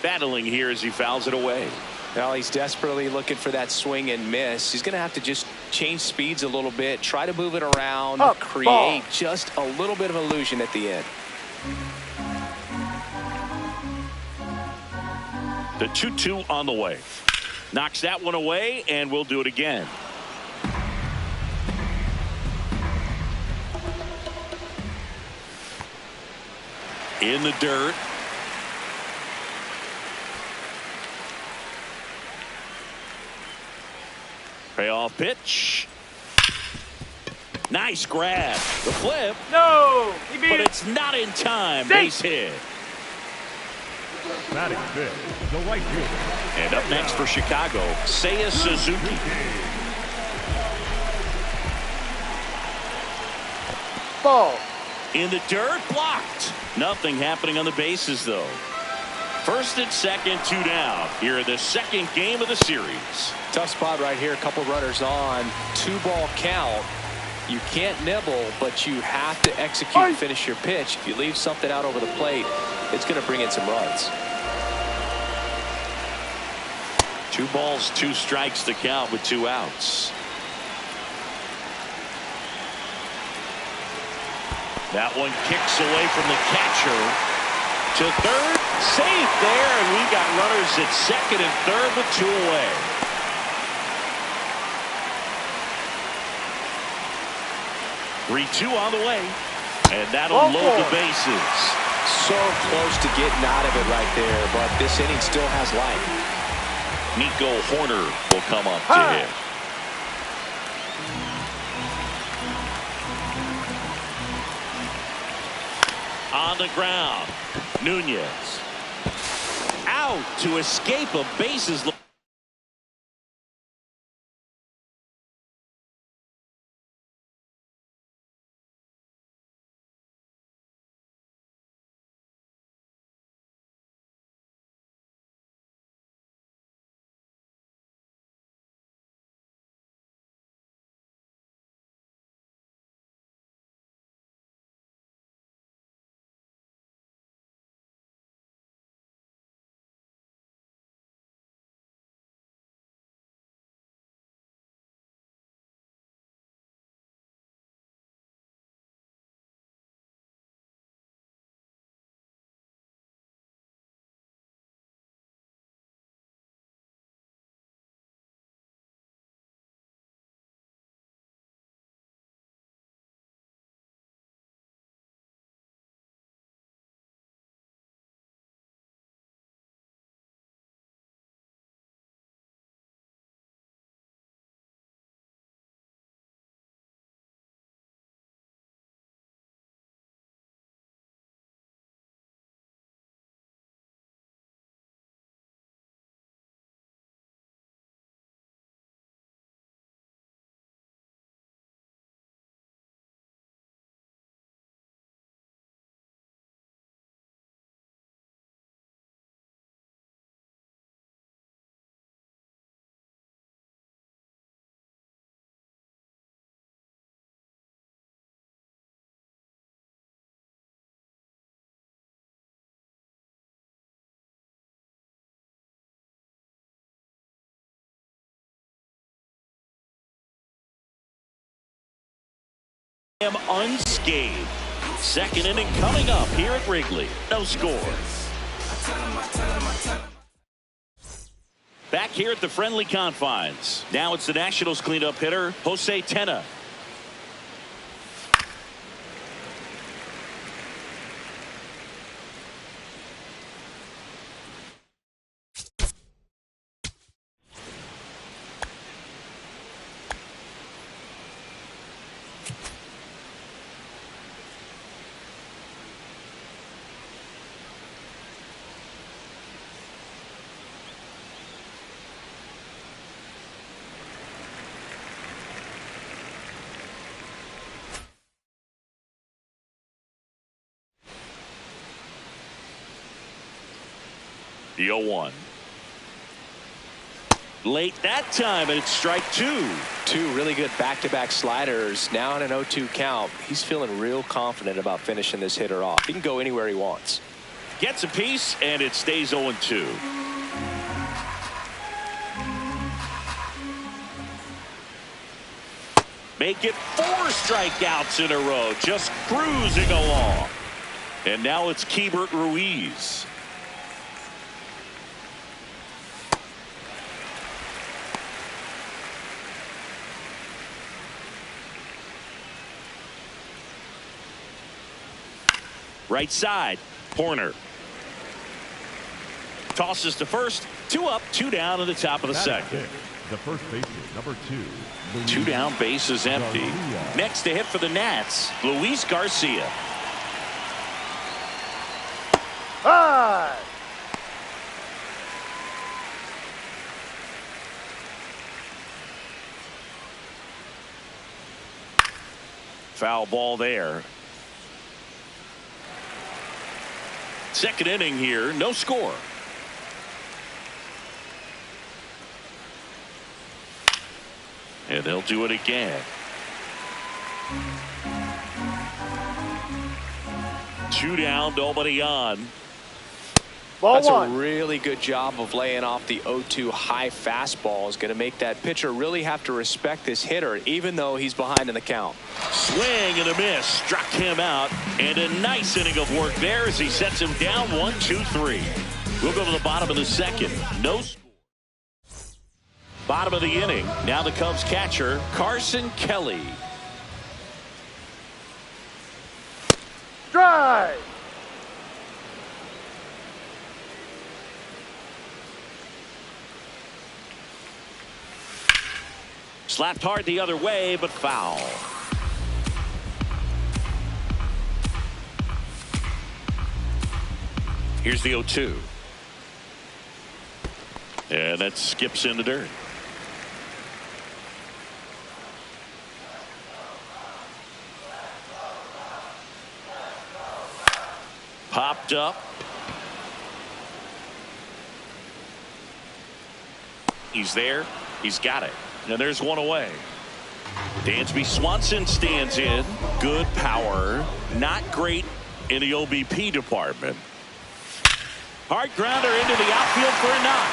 Battling here as he fouls it away. Well, he's desperately looking for that swing and miss. He's going to have to just change speeds a little bit, try to move it around, create ball. just a little bit of illusion at the end. The 2-2 on the way. Knocks that one away, and we'll do it again. In the dirt. Payoff pitch. Nice grab. The flip. No. He beat But it. it's not in time. Safe. Base hit. Batting fifth, the right fielder. And up next for Chicago, Seiya Suzuki. Ball. In the dirt, blocked. Nothing happening on the bases, though. First and second, 2 down. Here in the second game of the series. Tough spot right here. A couple runners on. 2-ball count. You can't nibble, but you have to execute and finish your pitch. If you leave something out over the plate, it's going to bring in some runs. 2 balls, 2 strikes to count with 2 outs. That one kicks away from the catcher to third. Safe there, and we got runners at second and third with 2 away. On the way, and that'll load the bases. So close to getting out of it right there, but this inning still has life. Nico Horner will come up to hit. On the ground, Nunez out to escape a bases. Unscathed. Second inning coming up here at Wrigley. No score. Back here at the friendly confines. Now it's the Nationals cleanup hitter, Jose Tena. The 0-1. Late that time, and it's strike two. Two really good back-to-back sliders. Now in an 0-2 count. He's feeling real confident about finishing this hitter off. He can go anywhere he wants. Gets a piece, and it stays 0-2. Make it 4 strikeouts in a row, just cruising along. And now it's Keibert Ruiz. Right side, Horner. Tosses to first. 2 up, 2 down in the top of the second. The first baseman, number 2. 2 down, base is empty. Next to hit for the Nats, Luis Garcia. High. Foul ball there. Second inning here, no score. And they'll do it again. 2 down, nobody on. Ball That's one. a really good job of laying off the 0-2 high fastball. Is going to make that pitcher really have to respect this hitter, even though he's behind in the count. Swing and a miss, struck him out, and a nice inning of work there as he sets him down 1-2-3. We'll go to the bottom of the second. No score. Bottom of the inning. Now the Cubs catcher, Carson Kelly. Drive. Slapped hard the other way, but foul. Here's the 0-2. And that skips in the dirt. Popped up. He's there. He's got it. And there's one away. Dansby Swanson stands in. Good power. Not great in the OBP department. Hard grounder into the outfield for a knock.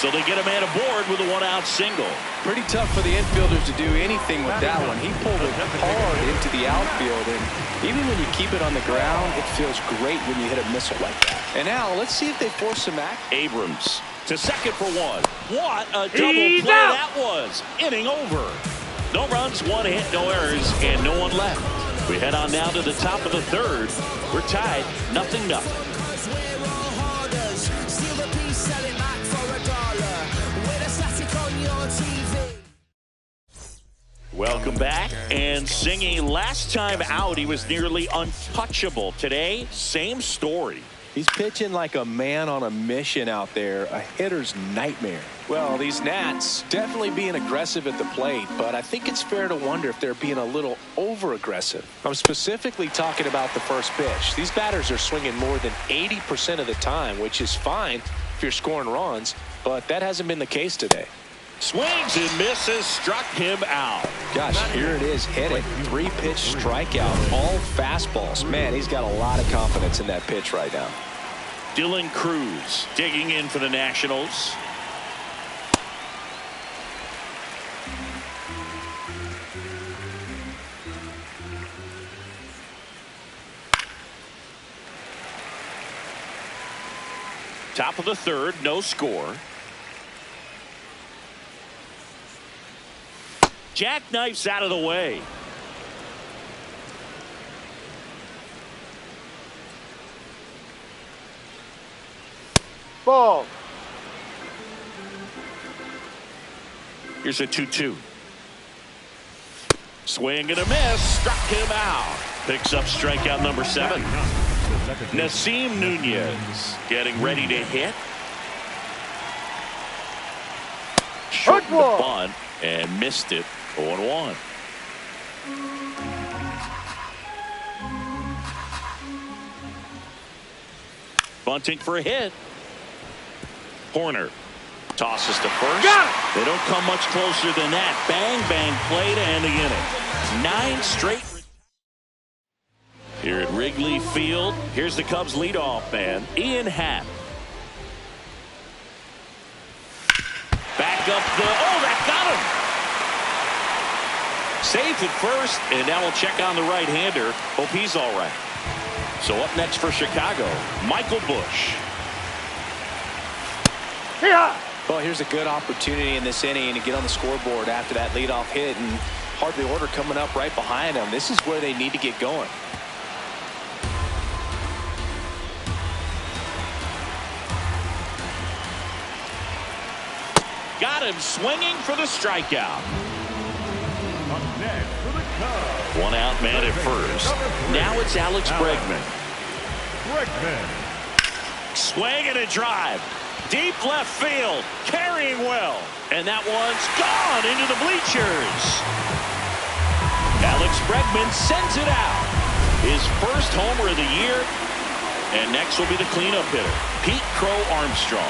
So they get a man aboard with a 1-out single. Pretty tough for the infielders to do anything with that one. He pulled it hard into the outfield, and even when you keep it on the ground, it feels great when you hit a missile like that. And now let's see if they force some action. Abrams to second for 1. What a double play that was. Inning over. No runs, 1 hit, no errors, and no one left. We head on now to the top of the third. We're tied 0-0. Welcome back. And Singy, last time out, he was nearly untouchable. Today, same story. He's pitching like a man on a mission out there, a hitter's nightmare. Well, these Nats definitely being aggressive at the plate, but I think it's fair to wonder if they're being a little over-aggressive. I'm specifically talking about the first pitch. These batters are swinging more than 80% of the time, which is fine if you're scoring runs, but that hasn't been the case today. Swings and misses, struck him out. Gosh, here it is, hit it. 3-pitch strikeout, all fastballs. Man, he's got a lot of confidence in that pitch right now. Dylan Cruz digging in for the Nationals. Top of the third, no score. Jackknifes out of the way. Ball. Here's a 2-2. Swing and a miss. Struck him out. Picks up strikeout number 7. Nasim Nunez getting ready to hit. Shortened the bunt and missed it. 0-1. bunting for a hit. Horner tosses to first. They don't come much closer than that. Bang, bang play to end the inning. 9 straight. Here at Wrigley Field, here's the Cubs leadoff man, Ian Happ. Back up that got him. Safe at first, and now we'll check on the right-hander. Hope he's all right. So up next for Chicago, Michael Busch. Well, here's a good opportunity in this inning to get on the scoreboard after that leadoff hit, and hardly order coming up right behind them. This is where they need to get going. Got him swinging for the strikeout. Up next for the Cubs. 1 out man at first. Now it's Alex Bregman. Swing and a drive. Deep left field. Carrying well. And that one's gone into the bleachers. Alex Bregman sends it out. His first homer of the year. And next will be the cleanup hitter, Pete Crow Armstrong.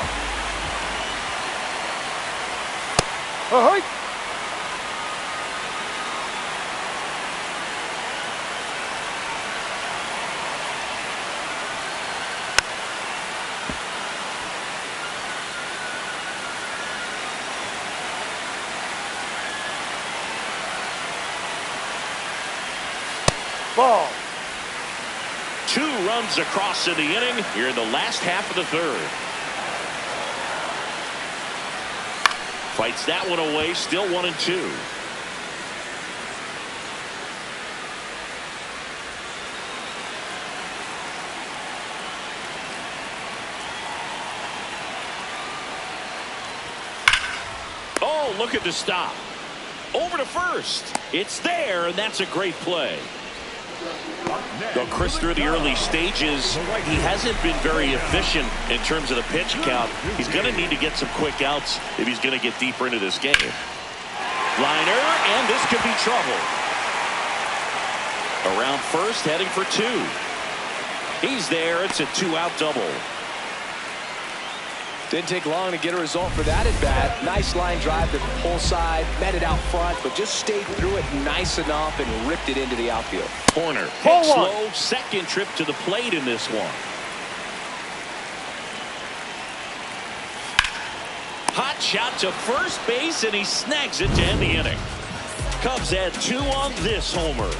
Ball. 2 runs across in the inning here in the last half of the third. Fights that one away, still 1-2. Oh, look at the stop. Over to first. It's there, and that's a great play. Though Chris, through the early stages, he hasn't been very efficient in terms of the pitch count. He's going to need to get some quick outs if he's going to get deeper into this game. Liner, and this could be trouble. Around first, heading for 2. He's there. It's a 2-out double. Didn't take long to get a result for that at bat. Nice line drive to the pull side, met it out front, but just stayed through it nice enough and ripped it into the outfield. Horner hits low, second trip to the plate in this one. Hot shot to first base, and he snags it to end the inning. Cubs add 2 on this homer.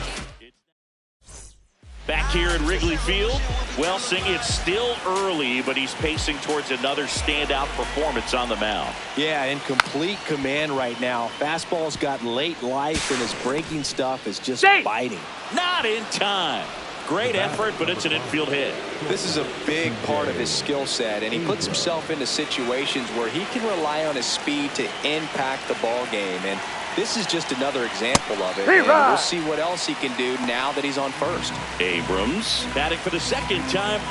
Back here at Wrigley Field, well, Sing, it's still early, but he's pacing towards another standout performance on the mound. Yeah, in complete command right now. Fastball's got late life, and his breaking stuff is just biting. Not in time. Great effort, but it's an infield hit. This is a big part of his skill set, and he puts himself into situations where he can rely on his speed to impact the ball game, and this is just another example of it. And we'll see what else he can do now that he's on first. Abrams batting for the second time.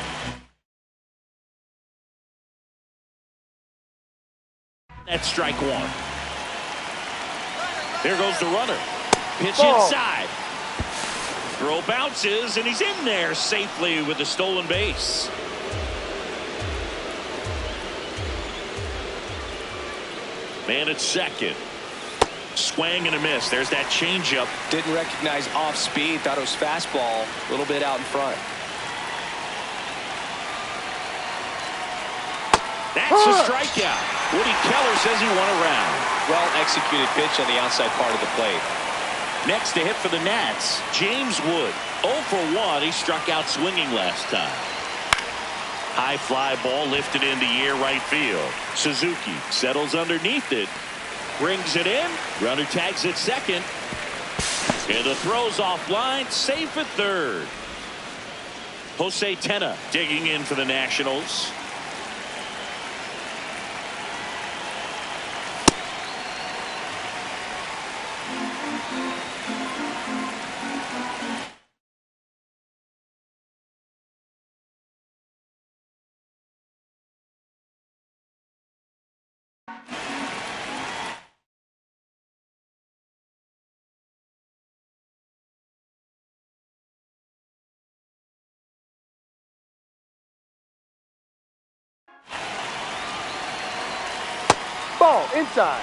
That's strike 1. There goes the runner. Pitch inside. Throw bounces, and he's in there safely with the stolen base. Man at second. Swing and a miss. There's that changeup. Didn't recognize off speed. Thought it was fastball. A little bit out in front. That's a strikeout. Woody Keller says he won a round. Well executed pitch on the outside part of the plate. Next to hit for the Nats, James Wood. 0 for 1. He struck out swinging last time. High fly ball lifted into the air right field. Suzuki settles underneath it. Brings it in. Runner tags at second. And the throw's offline. Safe at third. Jose Tena digging in for the Nationals. Ball inside.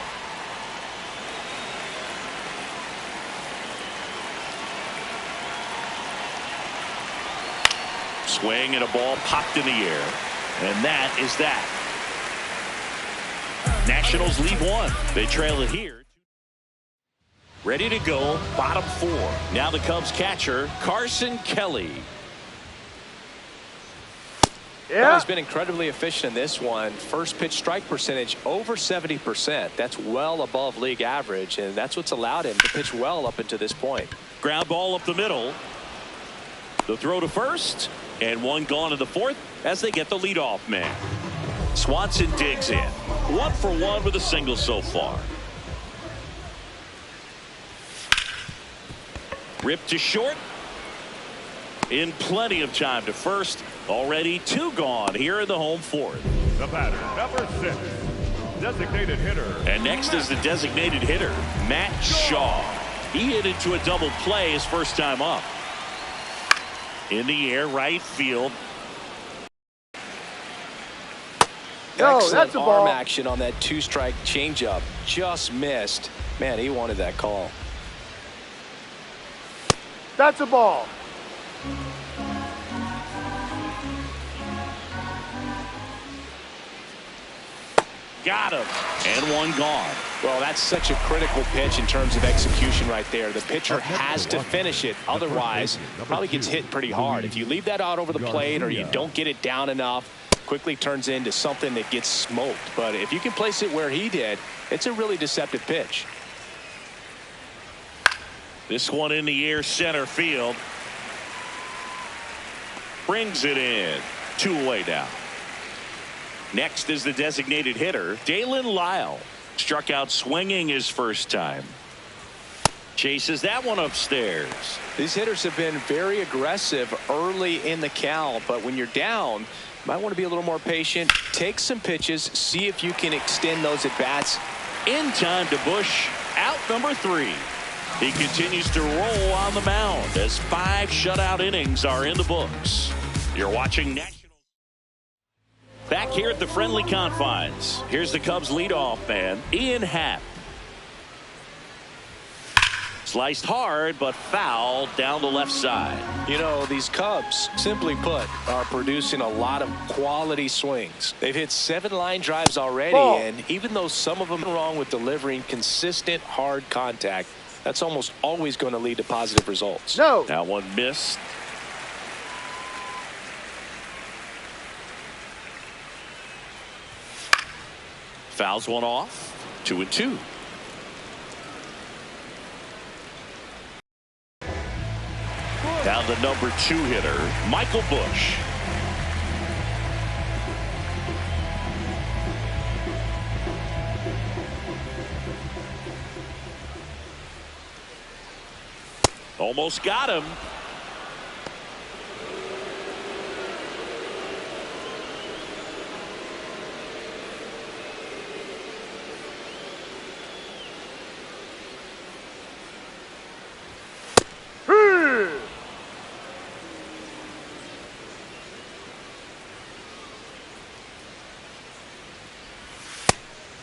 Swing and a ball popped in the air. And that is that. Nationals lead one. They trail it here. Ready to go, bottom four. Now the Cubs catcher, Carson Kelly. Well, he's been incredibly efficient in this one. First pitch strike percentage over 70%. That's well above league average, and that's what's allowed him to pitch well up until this point. Ground ball up the middle. The throw to first, and one gone in the fourth as they get the leadoff man. Swanson digs in. 1 for 1 with a single so far. Ripped to short. In plenty of time to first. Already 2 gone here in the home fourth. The batter, number 6, designated hitter. And next is the designated hitter, Matt Shaw. He hit into a double play his first time up. In the air, right field. Excellent that's a ball. arm action on that 2-strike changeup. Just missed. Man, he wanted that call. That's a ball. Got him. And 1 gone. Well, that's such a critical pitch in terms of execution right there. The pitcher has to finish it. Otherwise, probably gets hit pretty hard. If you leave that out over the plate or you don't get it down enough, quickly turns into something that gets smoked. But if you can place it where he did, it's a really deceptive pitch. This one in the air, center field. Brings it in. 2 away now. Next is the designated hitter, Dalen Lyle. Struck out swinging his first time. Chases that one upstairs. These hitters have been very aggressive early in the count, but when you're down, you might want to be a little more patient. Take some pitches, see if you can extend those at bats. In time to Bush. Out number 3. He continues to roll on the mound as 5 shutout innings are in the books. You're watching Nationals. Back here at the friendly confines. Here's the Cubs leadoff man, Ian Happ. Sliced hard, but fouled down the left side. You know, these Cubs, simply put, are producing a lot of quality swings. They've hit 7 line drives already, and even though some of them are wrong with delivering consistent hard contact, that's almost always going to lead to positive results. No. That one missed. Fouls one off. 2-2. Now the number 2 hitter, Michael Bush. Almost got him.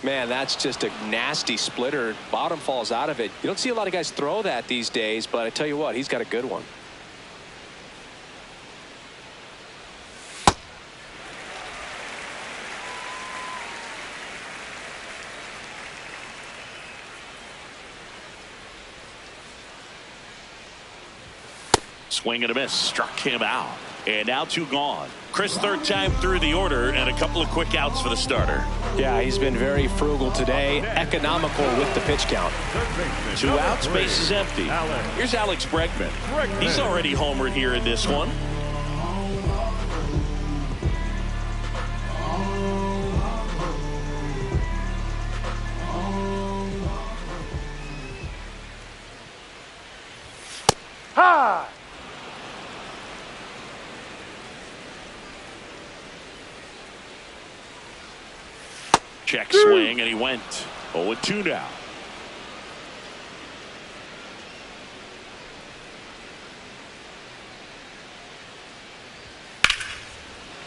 Man, that's just a nasty splitter. Bottom falls out of it. You don't see a lot of guys throw that these days, but I tell you what, he's got a good one. Swing and a miss. Struck him out. And now 2 gone. Chris, 3rd time through the order, and a couple of quick outs for the starter. Yeah, he's been very frugal today. Economical with the pitch count. 2 outs, base is empty. Here's Alex Bregman. He's already homered here in this one. Ha! Check swing, and he went 0-2 now.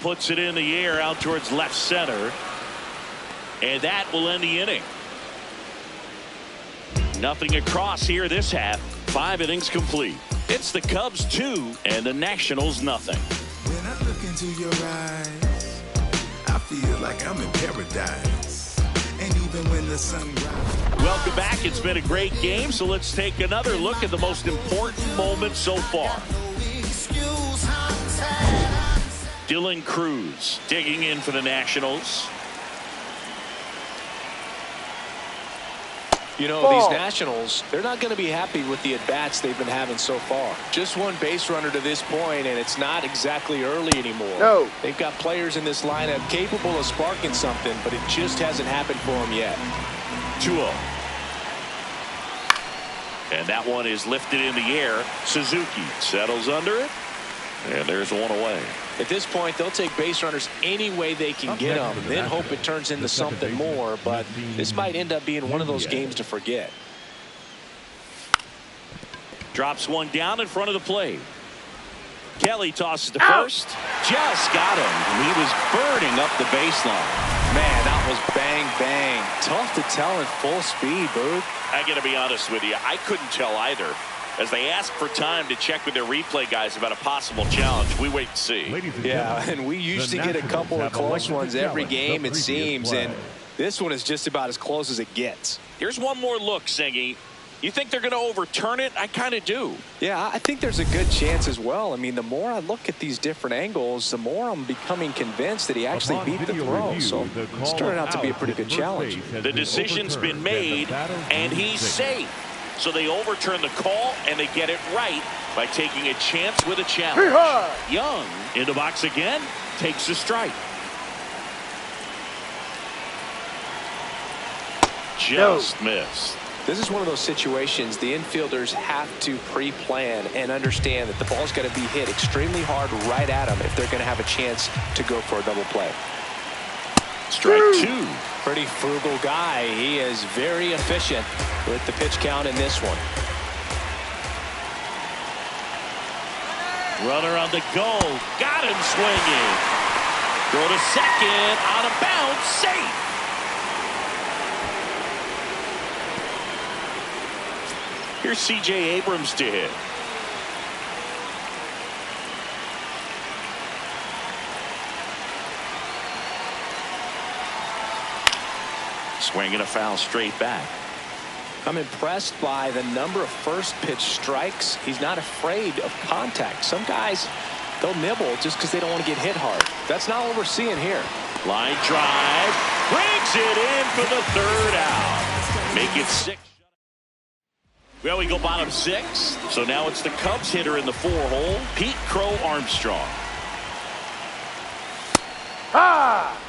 Puts it in the air out towards left center. And that will end the inning. Nothing across here this half. 5 innings complete. It's the Cubs 2 and the Nationals nothing. When I look into your eyes, I feel like I'm in paradise. And even when the sun rises. Welcome back. It's been a great game, so let's take another look at the most important moment so far. Dylan Cruz digging in for the Nationals. You know, these Nationals, they're not going to be happy with the at-bats they've been having so far. Just one base runner to this point, and it's not exactly early anymore. No. They've got players in this lineup capable of sparking something, but it just hasn't happened for them yet. 2-0. And that one is lifted in the air. Suzuki settles under it, and there's one away. At this point, they'll take base runners any way they can get them, then hope it turns into something more, but this might end up being one of those games to forget. Drops one down in front of the plate. Kelly tosses to first. Just got him. He was burning up the baseline. Man, that was bang, bang. Tough to tell in full speed, Booth. I got to be honest with you. I couldn't tell either. As they ask for time to check with their replay guys about a possible challenge, we wait to see. Yeah, and we used to get a couple of close ones every game, it seems, and this one is just about as close as it gets. Here's one more look, Singy. You think they're going to overturn it? I kind of do. Yeah, I think there's a good chance as well. I mean, the more I look at these different angles, the more I'm becoming convinced that he actually beat the throw. So it's turning out to be a pretty good challenge. The decision's been made, and he's safe. So they overturn the call, and they get it right by taking a chance with a challenge. Young in the box again, takes a strike. Just missed. This is one of those situations the infielders have to pre-plan and understand that the ball's got to be hit extremely hard right at them if they're going to have a chance to go for a double play. Strike 2. Pretty frugal guy. He is very efficient with the pitch count in this one. Runner on the go. Got him swinging. Throw to second. Out of bounds. Safe. Here's C.J. Abrams to hit. Swinging a foul straight back. I'm impressed by the number of first pitch strikes. He's not afraid of contact. Some guys, they'll nibble just because they don't want to get hit hard. That's not what we're seeing here. Line drive. Brings it in for the 3rd out. Make it 6. Well, we go bottom 6. So now it's the Cubs hitter in the 4-hole, Pete Crow Armstrong. Ah!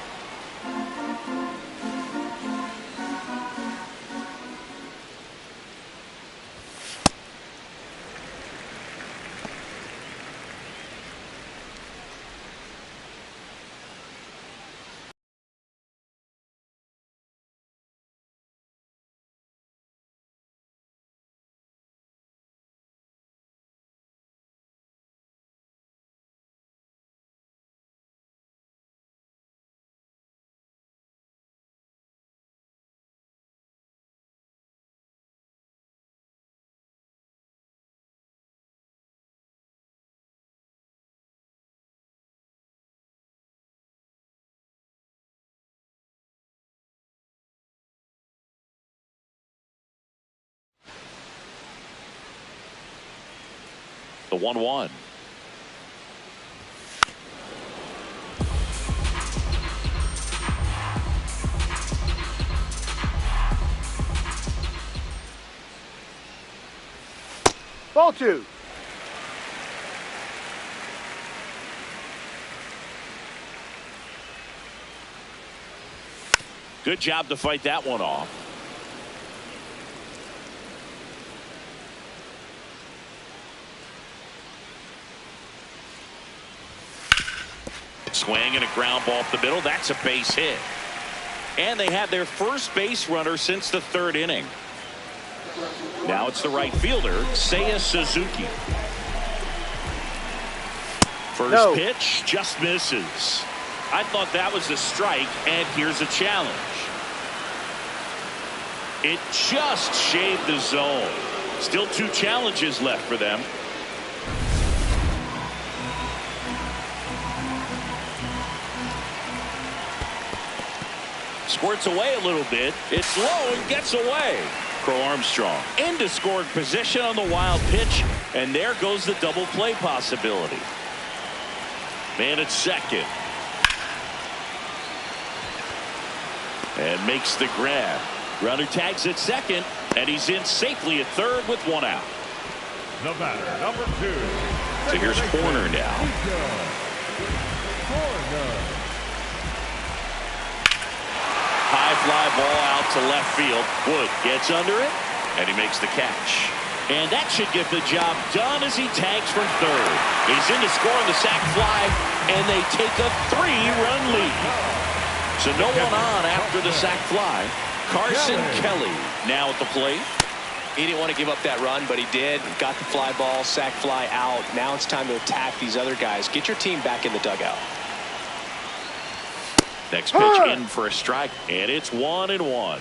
The 1-1. Ball 2. Good job to fight that one off. Swing and a ground ball up the middle. That's a base hit. And they had their first base runner since the 3rd inning. Now it's the right fielder, Seiya Suzuki. First pitch just misses. I thought that was a strike, and here's a challenge. It just shaved the zone. Still 2 challenges left for them. Squirts away a little bit. It's low and gets away. Crow Armstrong into scoring position on the wild pitch, and there goes the double play possibility. Man at second. And makes the grab. Runner tags at second, and he's in safely at third with 1 out. The batter, number 2. So here's Corner now. High fly ball out to left field. Wood gets under it, and he makes the catch. And that should get the job done as he tags from third. He's in to score on the sac fly, and they take a 3-run lead. So no one on after the sac fly. Carson Kelly now at the plate. He didn't want to give up that run, but he did. Got the fly ball, sac fly out. Now it's time to attack these other guys. Get your team back in the dugout. Next pitch in for a strike, and it's 1-1.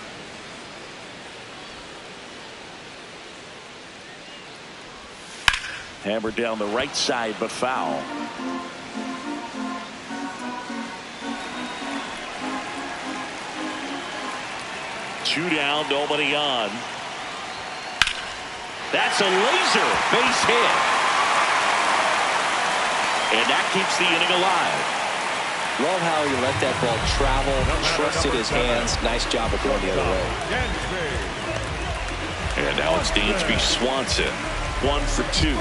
Hammered down the right side, but foul. Two down, nobody on. That's a laser base hit. And that keeps the inning alive. Love how he let that ball travel, trusted his hands. Nice job of going the other way. And now it's Dansby Swanson. 1 for 2.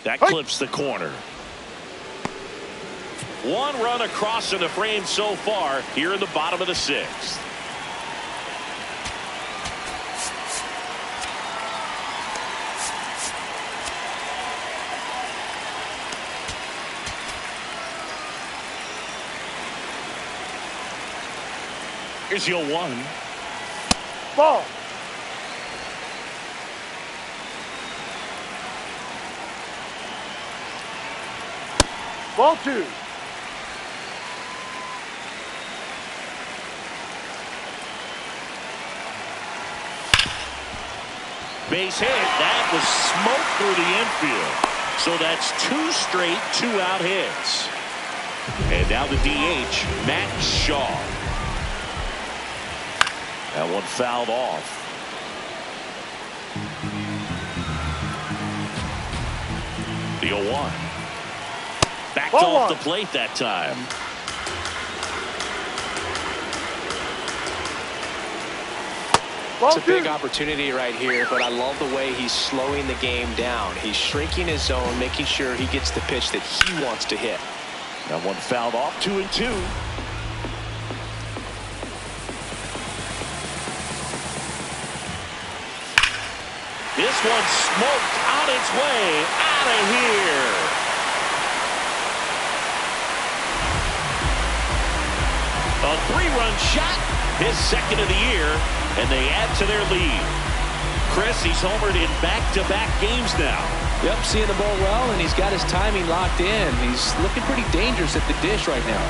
That clips the corner. 1 run across in the frame so far here in the bottom of the 6th. Here's your 1. Ball. Ball 2. Base hit. That was smoke through the infield. So that's 2 straight 2-out hits. And now the DH, Matt Shaw. That one fouled off. The 0-1. Backed off the plate that time. It's a big opportunity right here, but I love the way he's slowing the game down. He's shrinking his zone, making sure he gets the pitch that he wants to hit. That one fouled off. 2-2. This one smoked on its way out of here. A 3-run shot, his 2nd of the year, and they add to their lead. Chris, he's homered in back-to-back games now. Yep, seeing the ball well, and he's got his timing locked in. He's looking pretty dangerous at the dish right now.